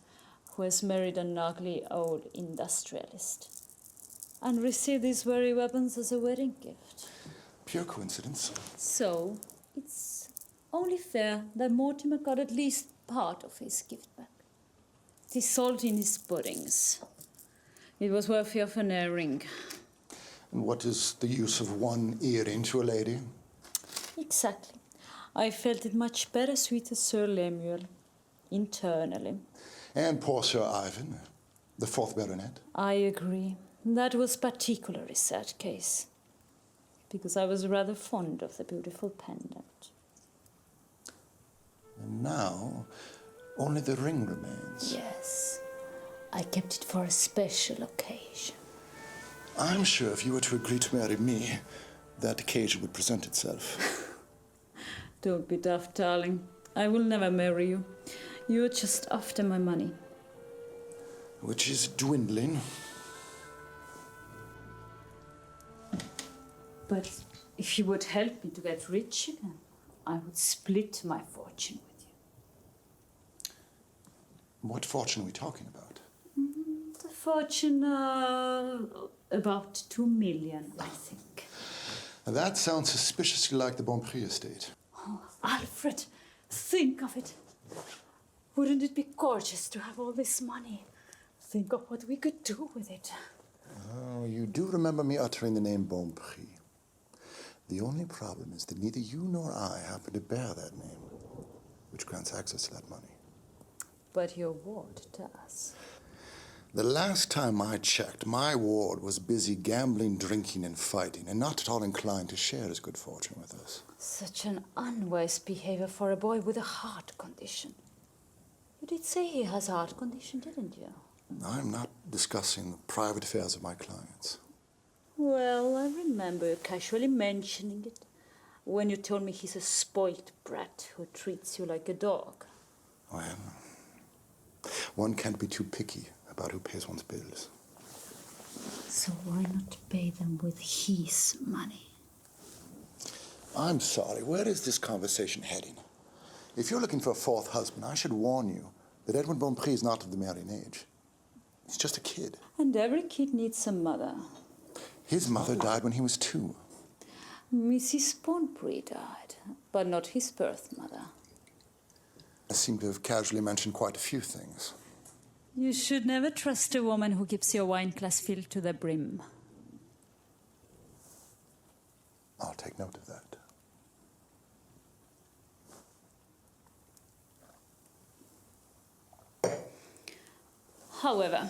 who has married an ugly old industrialist and received these very weapons as a wedding gift. Pure coincidence. So, it's only fair that Mortimer got at least part of his gift back. The salt in his puddings. It was worthy of an earring. And what is the use of one earring to a lady? Exactly. I felt it much better suited to Sir Lemuel, internally. And poor Sir Ivan, the fourth baronet. I agree. That was particularly a sad case, because I was rather fond of the beautiful pendant. And now, only the ring remains. Yes. I kept it for a special occasion. I'm sure if you were to agree to marry me, that occasion would present itself. Don't be daft, darling. I will never marry you. You're just after my money. Which is dwindling. But if you would help me to get rich again, I would split my fortune with you. What fortune are we talking about? The fortune, about 2 million, I think. That sounds suspiciously like the Bonprix estate. Oh, Alfred, think of it. Wouldn't it be gorgeous to have all this money? Think of what we could do with it. Oh, you do remember me uttering the name Bonprix. The only problem is that neither you nor I happen to bear that name, which grants access to that money. But your ward does. The last time I checked, my ward was busy gambling, drinking, and fighting, and not at all inclined to share his good fortune with us. Such an unwise behavior for a boy with a heart condition. You did say he has a heart condition, didn't you? I'm not discussing the private affairs of my clients. Well, I remember you casually mentioning it when you told me he's a spoilt brat who treats you like a dog. Well, one can't be too picky about who pays one's bills. So why not pay them with his money? I'm sorry, where is this conversation heading? If you're looking for a fourth husband, I should warn you that Edwin Bonprix is not of the marrying age. He's just a kid. And every kid needs a mother. His mother died when he was 2. Mrs. Bonprix died, but not his birth mother. I seem to have casually mentioned quite a few things. You should never trust a woman who keeps your wine glass filled to the brim. I'll take note of that. However,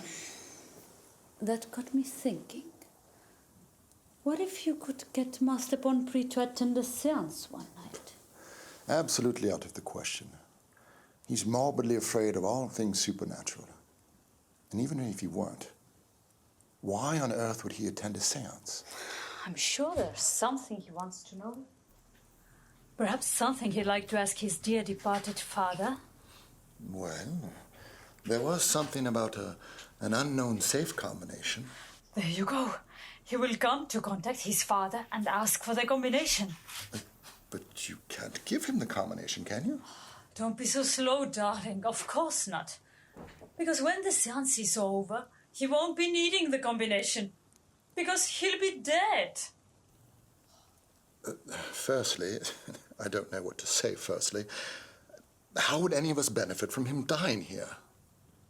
that got me thinking. What if you could get Master Bonprix to attend a seance one night? Absolutely out of the question. He's morbidly afraid of all things supernatural. And even if he weren't, why on earth would he attend a seance? I'm sure there's something he wants to know. Perhaps something he'd like to ask his dear departed father. Well, there was something about an unknown safe combination. There you go. He will come to contact his father and ask for the combination. But you can't give him the combination, can you? Don't be so slow, darling. Of course not. Because when the seance is over, he won't be needing the combination. Because he'll be dead. Firstly, I don't know what to say firstly. How would any of us benefit from him dying here?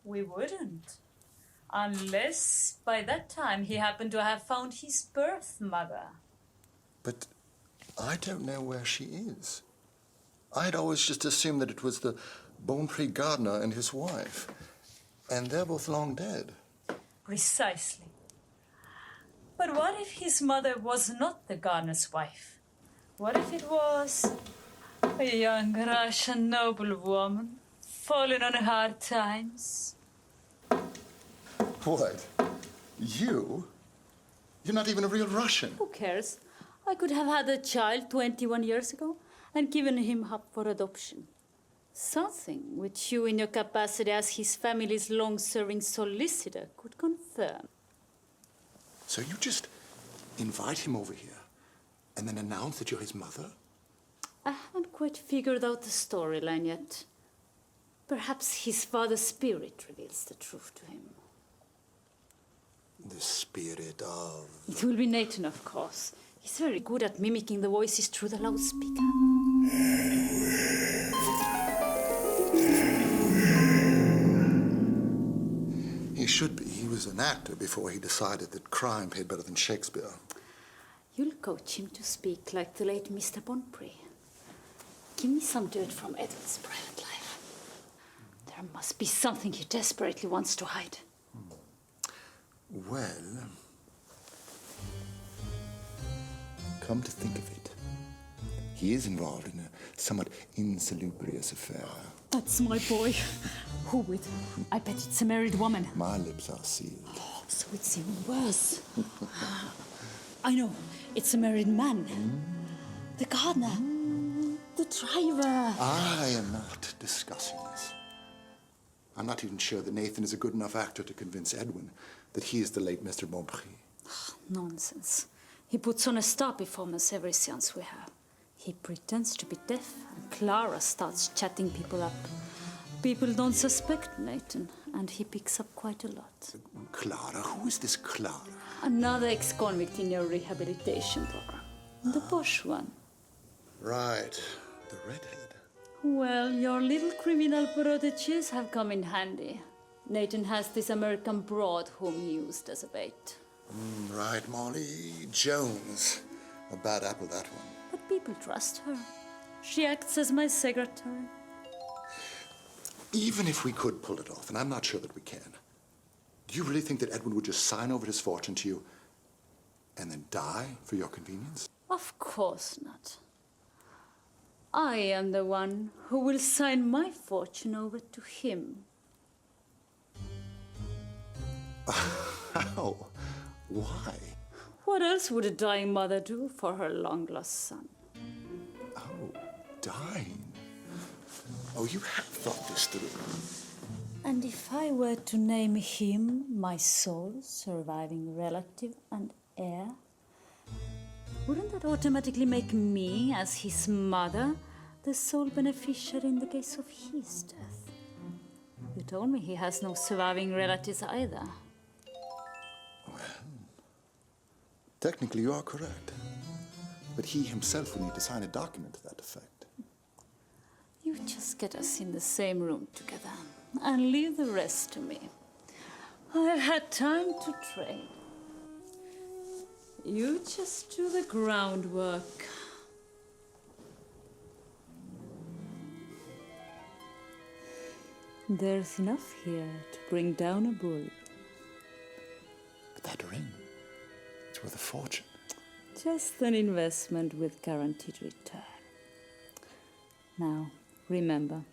We wouldn't. Unless by that time he happened to have found his birth mother. But I don't know where she is. I'd always just assumed that it was the Bonprix gardener and his wife. And they're both long dead. Precisely. But what if his mother was not the gardener's wife? What if it was a young Russian noblewoman falling on hard times? What? You? You're not even a real Russian. Who cares? I could have had a child 21 years ago and given him up for adoption. Something which you, in your capacity as his family's long-serving solicitor, could confirm. So you just invite him over here and then announce that you're his mother? I haven't quite figured out the storyline yet. Perhaps his father's spirit reveals the truth to him. The spirit of... It will be Nathan, of course. He's very good at mimicking the voices through the loudspeaker. He should be. He was an actor before he decided that crime paid better than Shakespeare. You'll coach him to speak like the late Mr. Bonpré. Give me some dirt from Edwin's private life. There must be something he desperately wants to hide. Well, come to think of it, he is involved in a somewhat insalubrious affair. That's my boy. Who with? I bet it's a married woman. My lips are sealed. Oh, so it's even worse. I know. It's a married man. The gardener. The driver. I am not discussing this. I'm not even sure that Nathan is a good enough actor to convince Edwin that he is the late Mr. Bonpré. Nonsense. He puts on a star performance every seance we have. He pretends to be deaf, and Clara starts chatting people up. People don't suspect Nathan, and he picks up quite a lot. Clara? Who is this Clara? Another ex-convict in your rehabilitation program. The posh one. Right. The redhead. Well, your little criminal proteges have come in handy. Nathan has this American broad whom he used as a bait. Right, Molly Jones. A bad apple, that one. But people trust her. She acts as my secretary. Even if we could pull it off, and I'm not sure that we can, do you really think that Edwin would just sign over his fortune to you and then die for your convenience? Of course not. I am the one who will sign my fortune over to him. How? Why? What else would a dying mother do for her long-lost son? Oh, dying? Oh, you have thought this through. And if I were to name him my sole surviving relative and heir, wouldn't that automatically make me, as his mother, the sole beneficiary in the case of his death? You told me he has no surviving relatives either. Well, technically you are correct. But he himself will need to sign a document to that effect. You just get us in the same room together and leave the rest to me. I've had time to train. You just do the groundwork. There's enough here to bring down a bull. But that ring, it's worth a fortune. Just an investment with guaranteed return. Now, remember,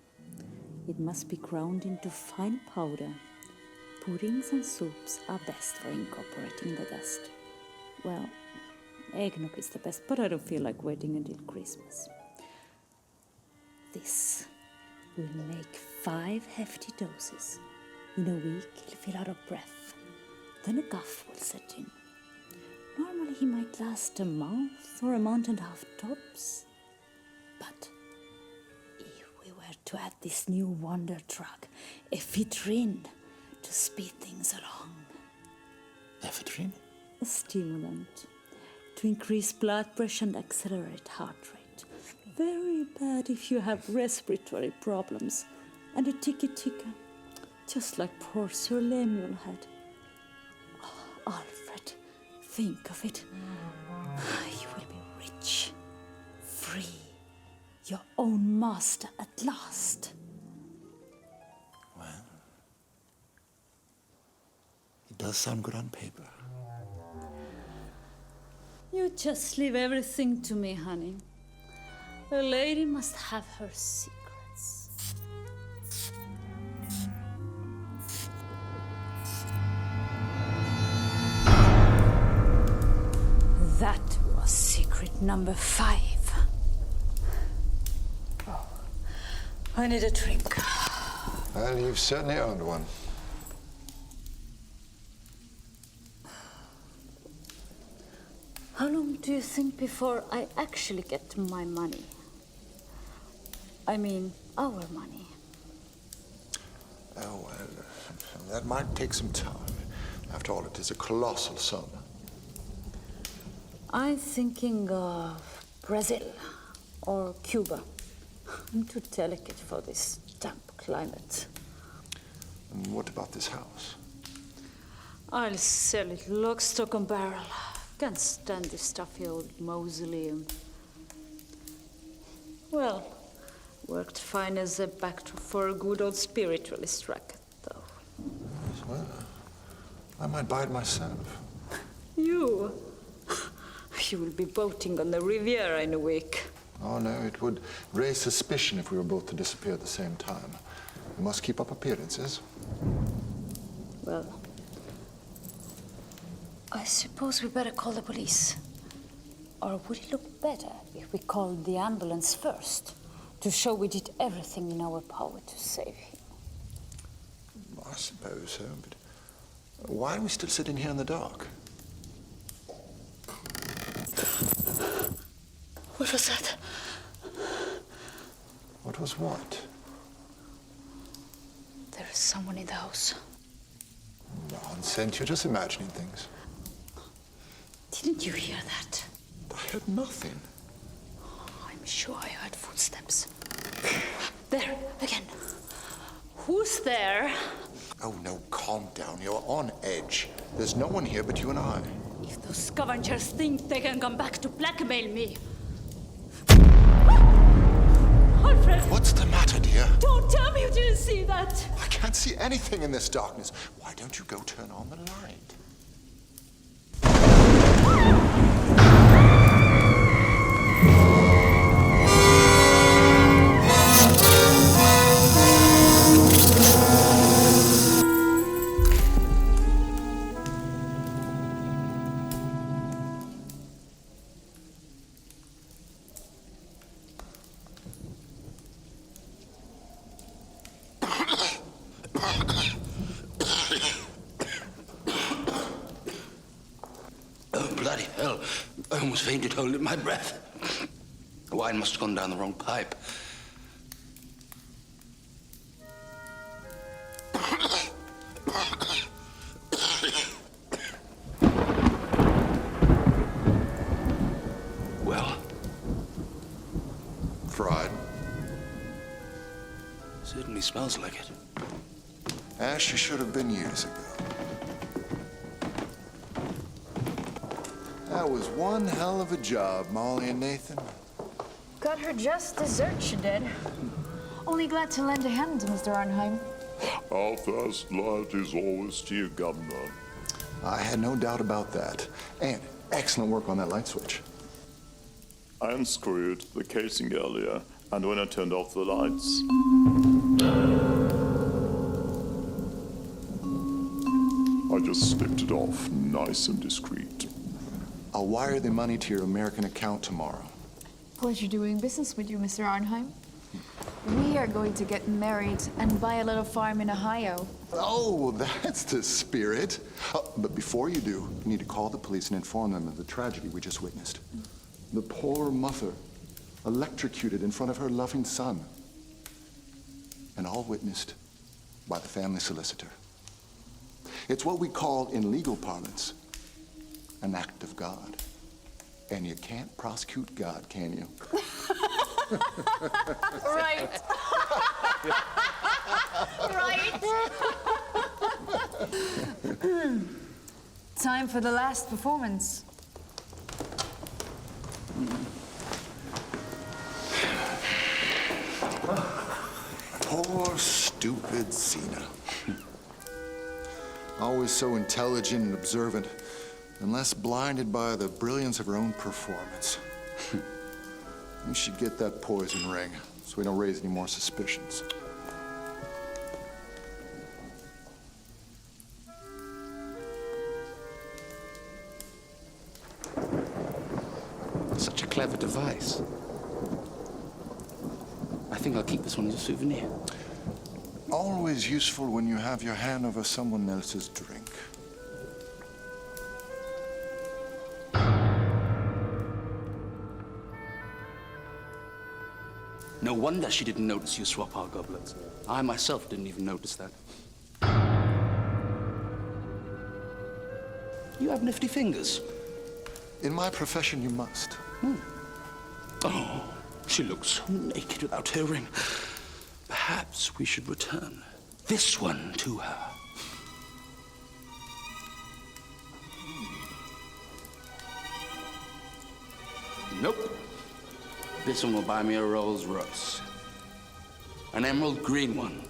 it must be ground into fine powder. Puddings and soups are best for incorporating the dust. Well, eggnog is the best, but I don't feel like waiting until Christmas. This will make 5 hefty doses. In a week, he'll feel out of breath. Then a cough will set in. Normally, he might last a month or a month and a half tops. But if we were to add this new wonder drug, ephedrine, to speed things along. Ephedrine? A stimulant to increase blood pressure and accelerate heart rate. Very bad if you have respiratory problems. And a ticky-ticker, just like poor Sir Lemuel had. Oh, Alfred, think of it. You will be rich, free, your own master at last. Well, it does sound good on paper. You just leave everything to me, honey. A lady must have her secrets. That was secret number 5. Oh, I need a drink. Well, you've certainly earned one. How long do you think before I actually get my money? I mean, our money. Oh, well, that might take some time. After all, it is a colossal sum. I'm thinking of Brazil or Cuba. I'm too delicate for this damp climate. And what about this house? I'll sell it lock, stock, and barrel. Can't stand this stuffy old mausoleum. Well, worked fine as a backdrop for a good old spiritualist racket, though. Well, I might buy it myself. You? You will be boating on the Riviera in a week. Oh, no, it would raise suspicion if we were both to disappear at the same time. We must keep up appearances. Well, I suppose we better call the police. Or would it look better if we called the ambulance first, to show we did everything in our power to save him? I suppose so, but why are we still sitting here in the dark? What was that? What was what? There is someone in the house. Nonsense, you're just imagining things. Didn't you hear that? I heard nothing. I'm sure I heard footsteps. There, again. Who's there? Oh, no, calm down. You're on edge. There's no one here but you and I. If those scavengers think they can come back to blackmail me. Alfred! What's the matter, dear? Don't tell me you didn't see that! I can't see anything in this darkness. Why don't you go turn on the light? I almost fainted holding my breath. The wine must have gone down the wrong pipe. Well? Fried. Certainly smells like it. As she should have been years ago. That was one hell of a job, Molly and Nathan. Got her just dessert, she did. Only glad to lend a hand, Mr. Arnheim. Our first light is always to you, Governor. I had no doubt about that. And excellent work on that light switch. I unscrewed the casing earlier, and when I turned off the lights, I just slipped it off, nice and discreet. I'll wire the money to your American account tomorrow. Pleasure doing business with you, Mr. Arnheim. We are going to get married and buy a little farm in Ohio. Oh, that's the spirit. But before you do, you need to call the police and inform them of the tragedy we just witnessed. The poor mother, electrocuted in front of her loving son. And all witnessed by the family solicitor. It's what we call, in legal parlance, an act of God. And you can't prosecute God, can you? Right. Right. Time for the last performance. Poor, stupid Cena. Always so intelligent and observant, and less blinded by the brilliance of her own performance. We should get that poison ring so we don't raise any more suspicions. Such a clever device. I think I'll keep this one as a souvenir. Always useful when you have your hand over someone else's drink. No wonder she didn't notice you swap our goblets. I myself didn't even notice that. You have nifty fingers. In my profession, you must. Oh, she looks so naked without her ring. Perhaps we should return this one to her. Nope. This one will buy me a Rolls Royce. An emerald green one.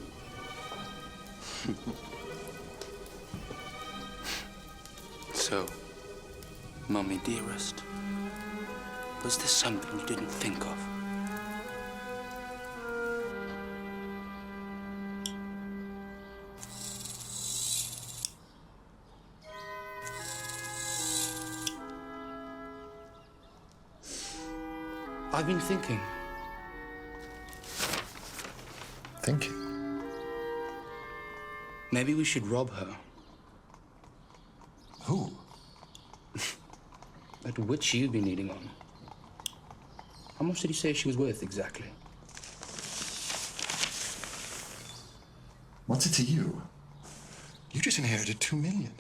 So, Mummy dearest, was this something you didn't think of? I've been thinking. Thinking? Maybe we should rob her. Who? That witch you've been eating on. How much did he say she was worth exactly? What's it to you? You just inherited 2 million.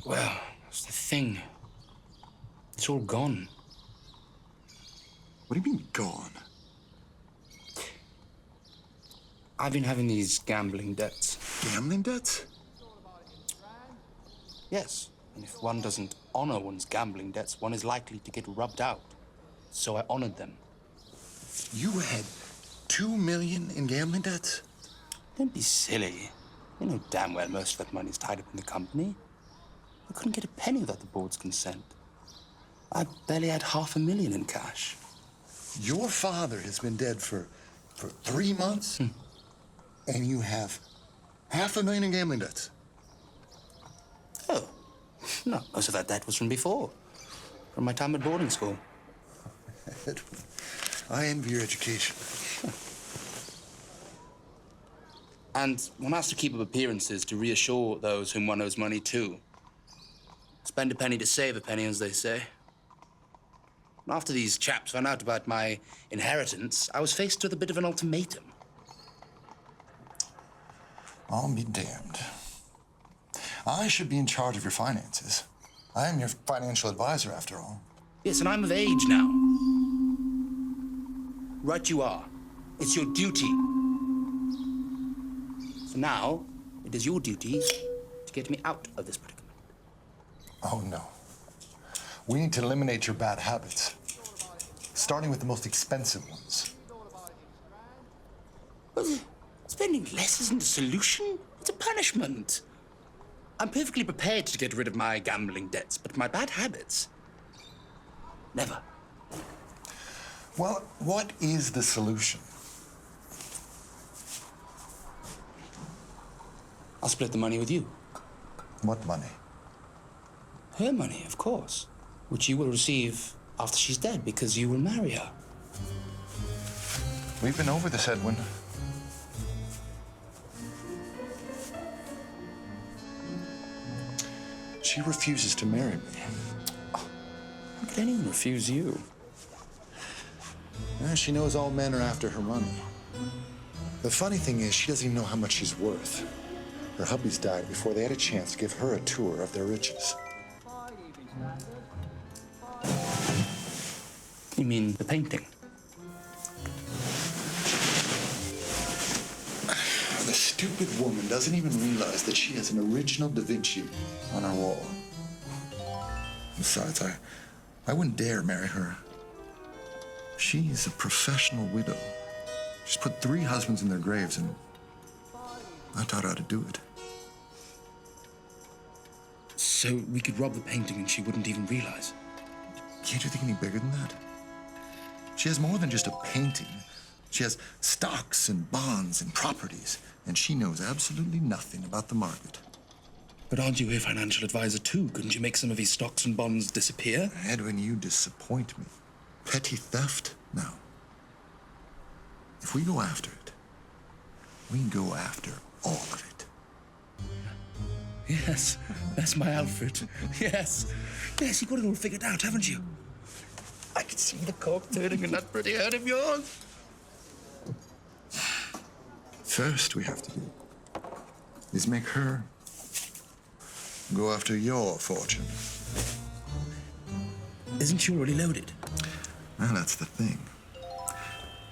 Well, that's the thing. It's all gone. What do you mean, gone? I've been having these gambling debts. Gambling debts? Yes. And if one doesn't honor one's gambling debts, one is likely to get rubbed out. So I honored them. You had 2 million in gambling debts? Don't be silly. You know damn well most of that money's tied up in the company. I couldn't get a penny without the board's consent. I barely had $500,000 in cash. Your father has been dead for 3 months? And you have $500,000 in gambling debts? Oh. No, most of that debt was from before. From my time at boarding school. Edwin, I envy your education. And one has to keep up appearances to reassure those whom one owes money to. Spend a penny to save a penny, as they say. After these chaps found out about my inheritance, I was faced with a bit of an ultimatum. I'll be damned. I should be in charge of your finances. I am your financial advisor, after all. Yes, and I'm of age now. Right you are. It's your duty. So now, it is your duty to get me out of this predicament. Oh, no. We need to eliminate your bad habits, starting with the most expensive ones. Well, spending less isn't a solution. It's a punishment. I'm perfectly prepared to get rid of my gambling debts, but my bad habits, never. Well, what is the solution? I'll split the money with you. What money? Her money, of course, which you will receive after she's dead because you will marry her. We've been over this, Edwin. She refuses to marry me. How could anyone refuse you? She knows all men are after her money. The funny thing is, she doesn't even know how much she's worth. Her hubby's died before they had a chance to give her a tour of their riches. You mean the painting? The stupid woman doesn't even realize that she has an original Da Vinci on her wall. Besides, I wouldn't dare marry her. She's a professional widow. She's put 3 husbands in their graves, and I taught her how to do it. So we could rob the painting and she wouldn't even realize. Can't you think any bigger than that? She has more than just a painting. She has stocks and bonds and properties, and she knows absolutely nothing about the market. But aren't you her financial advisor too? Couldn't you make some of these stocks and bonds disappear? Edwin, you disappoint me. Petty theft? No. If we go after it, we go after all of it. Yes, that's my Alfred. Yes. Yes, you've got it all figured out, haven't you? I can see the cork turning in that pretty head of yours. First we have to do is make her go after your fortune. Isn't she already loaded? Well, that's the thing.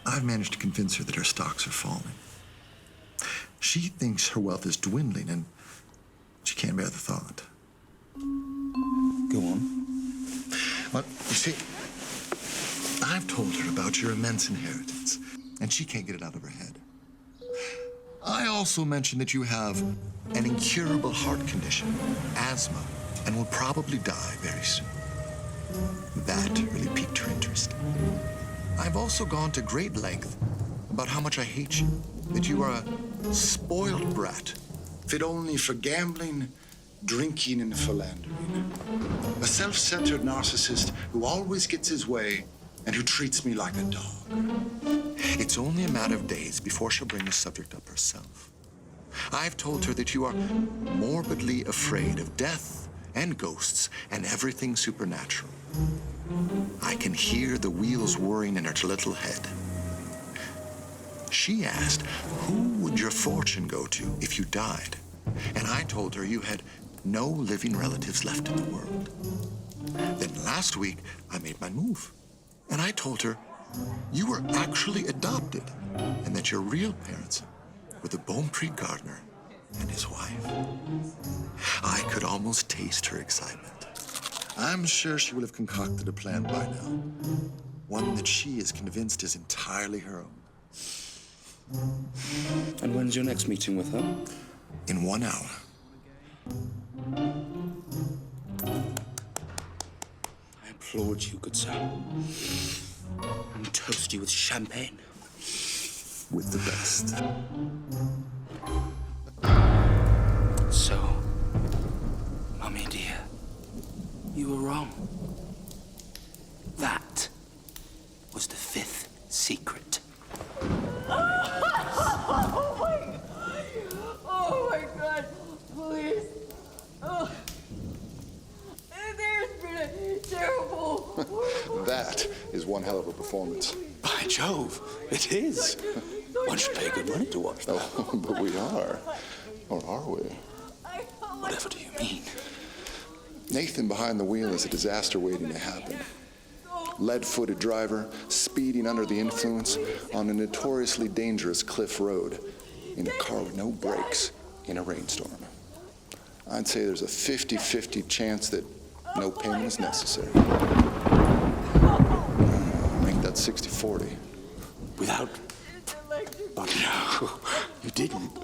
I've managed to convince her that her stocks are falling. She thinks her wealth is dwindling, and she can't bear the thought. Go on. Well, you see, I've told her about your immense inheritance, and she can't get it out of her head. I also mentioned that you have an incurable heart condition, asthma, and will probably die very soon. That really piqued her interest. I've also gone to great length about how much I hate you, that you are a spoiled brat, fit only for gambling, drinking, and philandering. A self-centered narcissist who always gets his way and who treats me like a dog. It's only a matter of days before she'll bring the subject up herself. I've told her that you are morbidly afraid of death and ghosts and everything supernatural. I can hear the wheels whirring in her little head. She asked, who would your fortune go to if you died? And I told her you had no living relatives left in the world. Then last week, I made my move. And I told her you were actually adopted and that your real parents were the Beaupré gardener and his wife. I could almost taste her excitement. I'm sure she will have concocted a plan by now. One that she is convinced is entirely her own. And when's your next meeting with her? In 1 hour. I applaud you, good sir. And toast you with champagne. With the best. So, Mummy dear, you were wrong. That was the 5th secret. Oh my God, please. Oh. There's been a terrible... That is one hell of a performance. By Jove, it is. One should pay good money to watch that. Oh, but we are. Or are we? Whatever do you mean? Nathan behind the wheel is a disaster waiting to happen. Lead-footed driver, speeding under the influence on a notoriously dangerous cliff road in a car with no brakes in a rainstorm. I'd say there's a 50-50 chance that no payment is necessary. Make that 60-40. Without... But no, you didn't.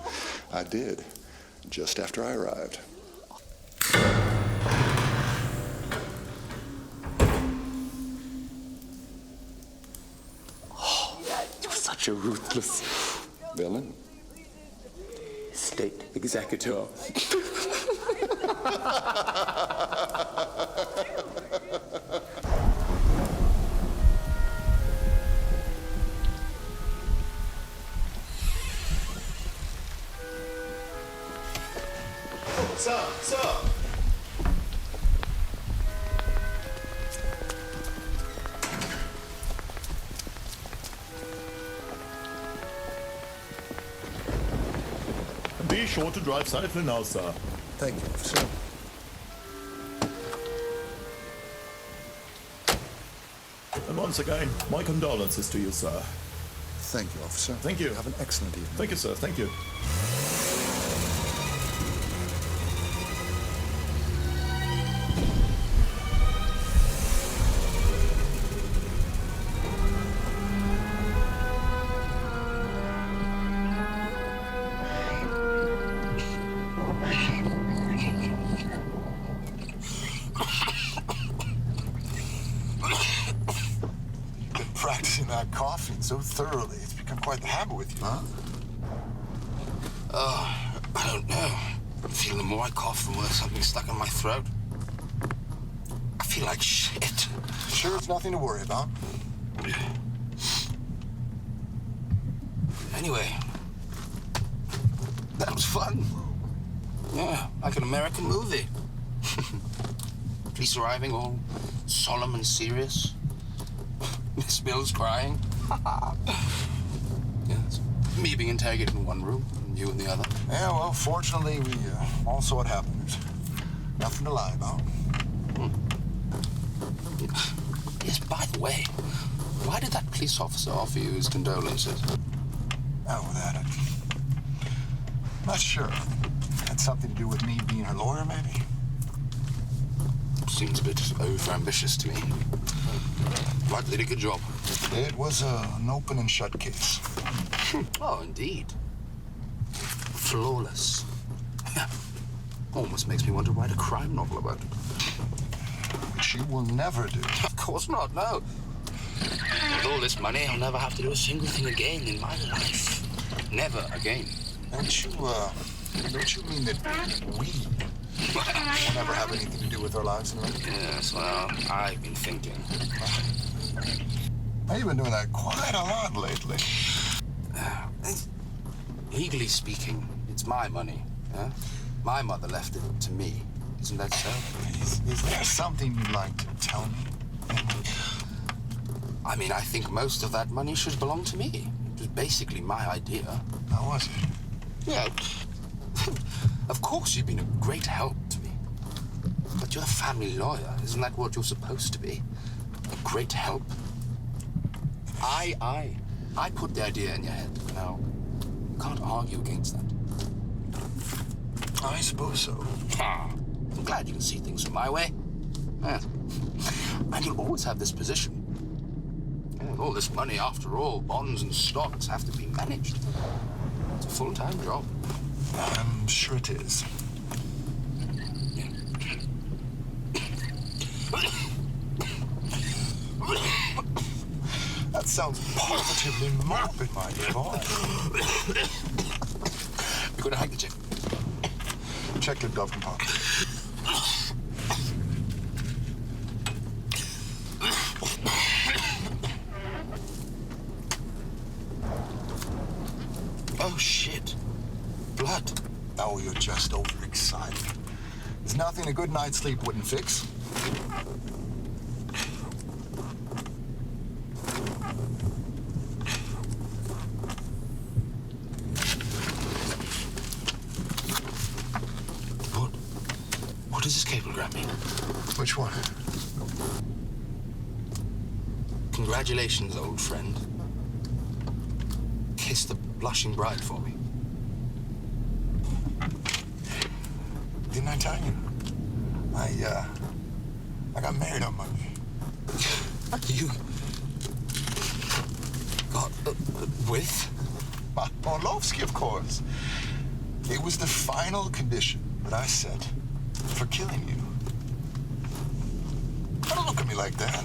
I did, just after I arrived. You're such a ruthless villain. State executor. Sir! Be sure to drive safely now, sir. Thank you, officer. And once again, my condolences to you, sir. Thank you, officer. Thank you. Have an excellent evening. Thank you, sir. Thank you. practicing that coughing so thoroughly. It's become quite the habit with you, huh? Oh, I don't know. I'm feeling the more I cough, the more there's something stuck in my throat. I feel like shit. Sure, it's nothing to worry about. Anyway, that was fun. Yeah, like an American movie. Police arriving, all solemn and serious. Miss Mills crying. Yes. Me being interrogated in one room, and you in the other. Yeah, well, fortunately, we all saw it happen. There's nothing to lie about. Yes, by the way, why did that police officer offer you his condolences? Oh, that. Not sure. Had something to do with me being her lawyer, maybe? Seems a bit over-ambitious to me. But they did a good job. It was an open and shut case. Oh, indeed. Flawless. Almost makes me want to write a crime novel about it. Which you will never do. Of course not, no. With all this money, I'll never have to do a single thing again in my life. Never again. Don't you mean that we will never have anything to do with our lives in life? Yes, well, I've been thinking. You've been doing that quite a lot lately. Legally speaking, it's my money. Yeah? My mother left it to me. Isn't that so? Is there something you'd like to tell me? I mean, I think most of that money should belong to me. It was basically my idea. How was it? Yeah. Of course, you've been a great help to me. But you're a family lawyer. Isn't that what you're supposed to be? A great help. I put the idea in your head. Now, you can't argue against that. I suppose so. I'm glad you can see things from my way. Yeah. And you'll always have this position. And all this money, after all, bonds and stocks have to be managed. It's a full-time job. I'm sure it is. That sounds positively morbid, my dear boy. You're going to hang the check. Check the glove compartment. Oh, shit. Blood. Oh, you're just overexcited. There's nothing a good night's sleep wouldn't fix. What does this cablegram mean? Which one? Congratulations, old friend. Kiss the blushing bride for me. Didn't I tell you? I got married on Monday. You got with? Morloski, of course. It was the final condition that I set for killing you. Don't look at me like that.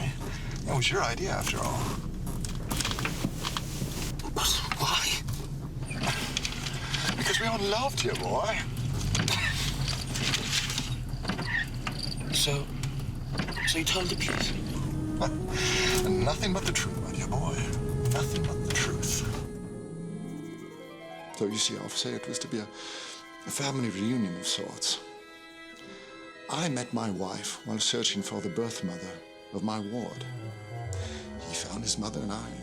It was your idea, after all. But why? Because we all loved you, boy. So you told the truth? Nothing but the truth, my dear boy. Nothing but the truth. So you see, officer, it was to be a family reunion of sorts. I met my wife while searching for the birth mother of my ward. He found his mother and I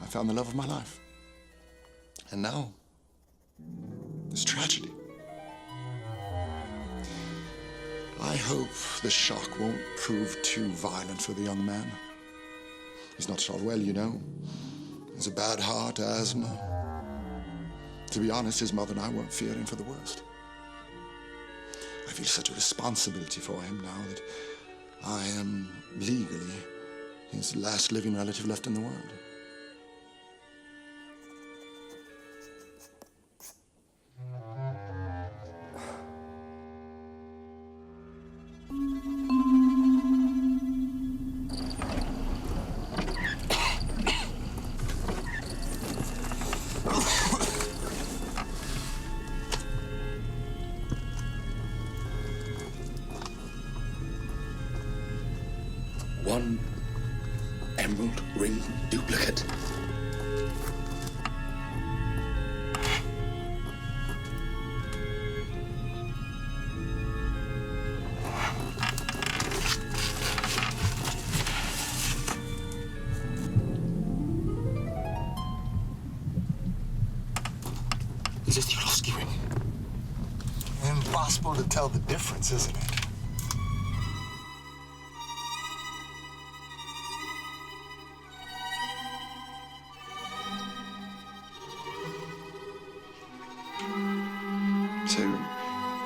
found the love of my life. And now, this tragedy. I hope the shock won't prove too violent for the young man. He's not shot well, you know. He's a bad heart, asthma. To be honest, his mother and I weren't fearing for the worst. I feel such a responsibility for him now that I am legally his last living relative left in the world. one emerald ring duplicate. Is this the Morloski ring? Impossible to tell the difference, isn't it? So,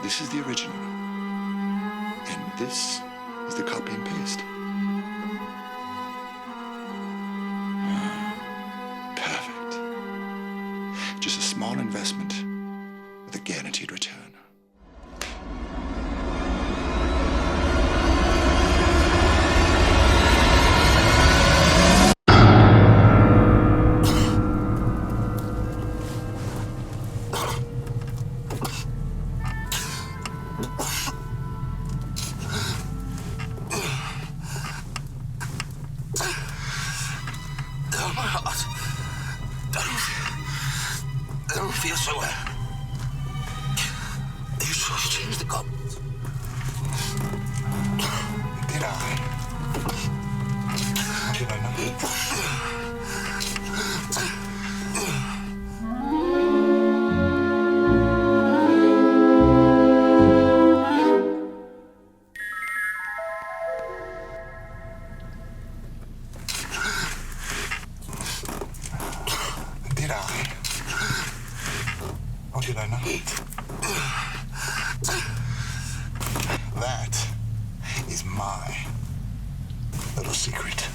this is the original. And this is the copy and paste. Perfect. Just a small investment with a guaranteed return. Feel so well. You should change the goblins. Did I? How did I know? Did I? How did I know? That is my little secret.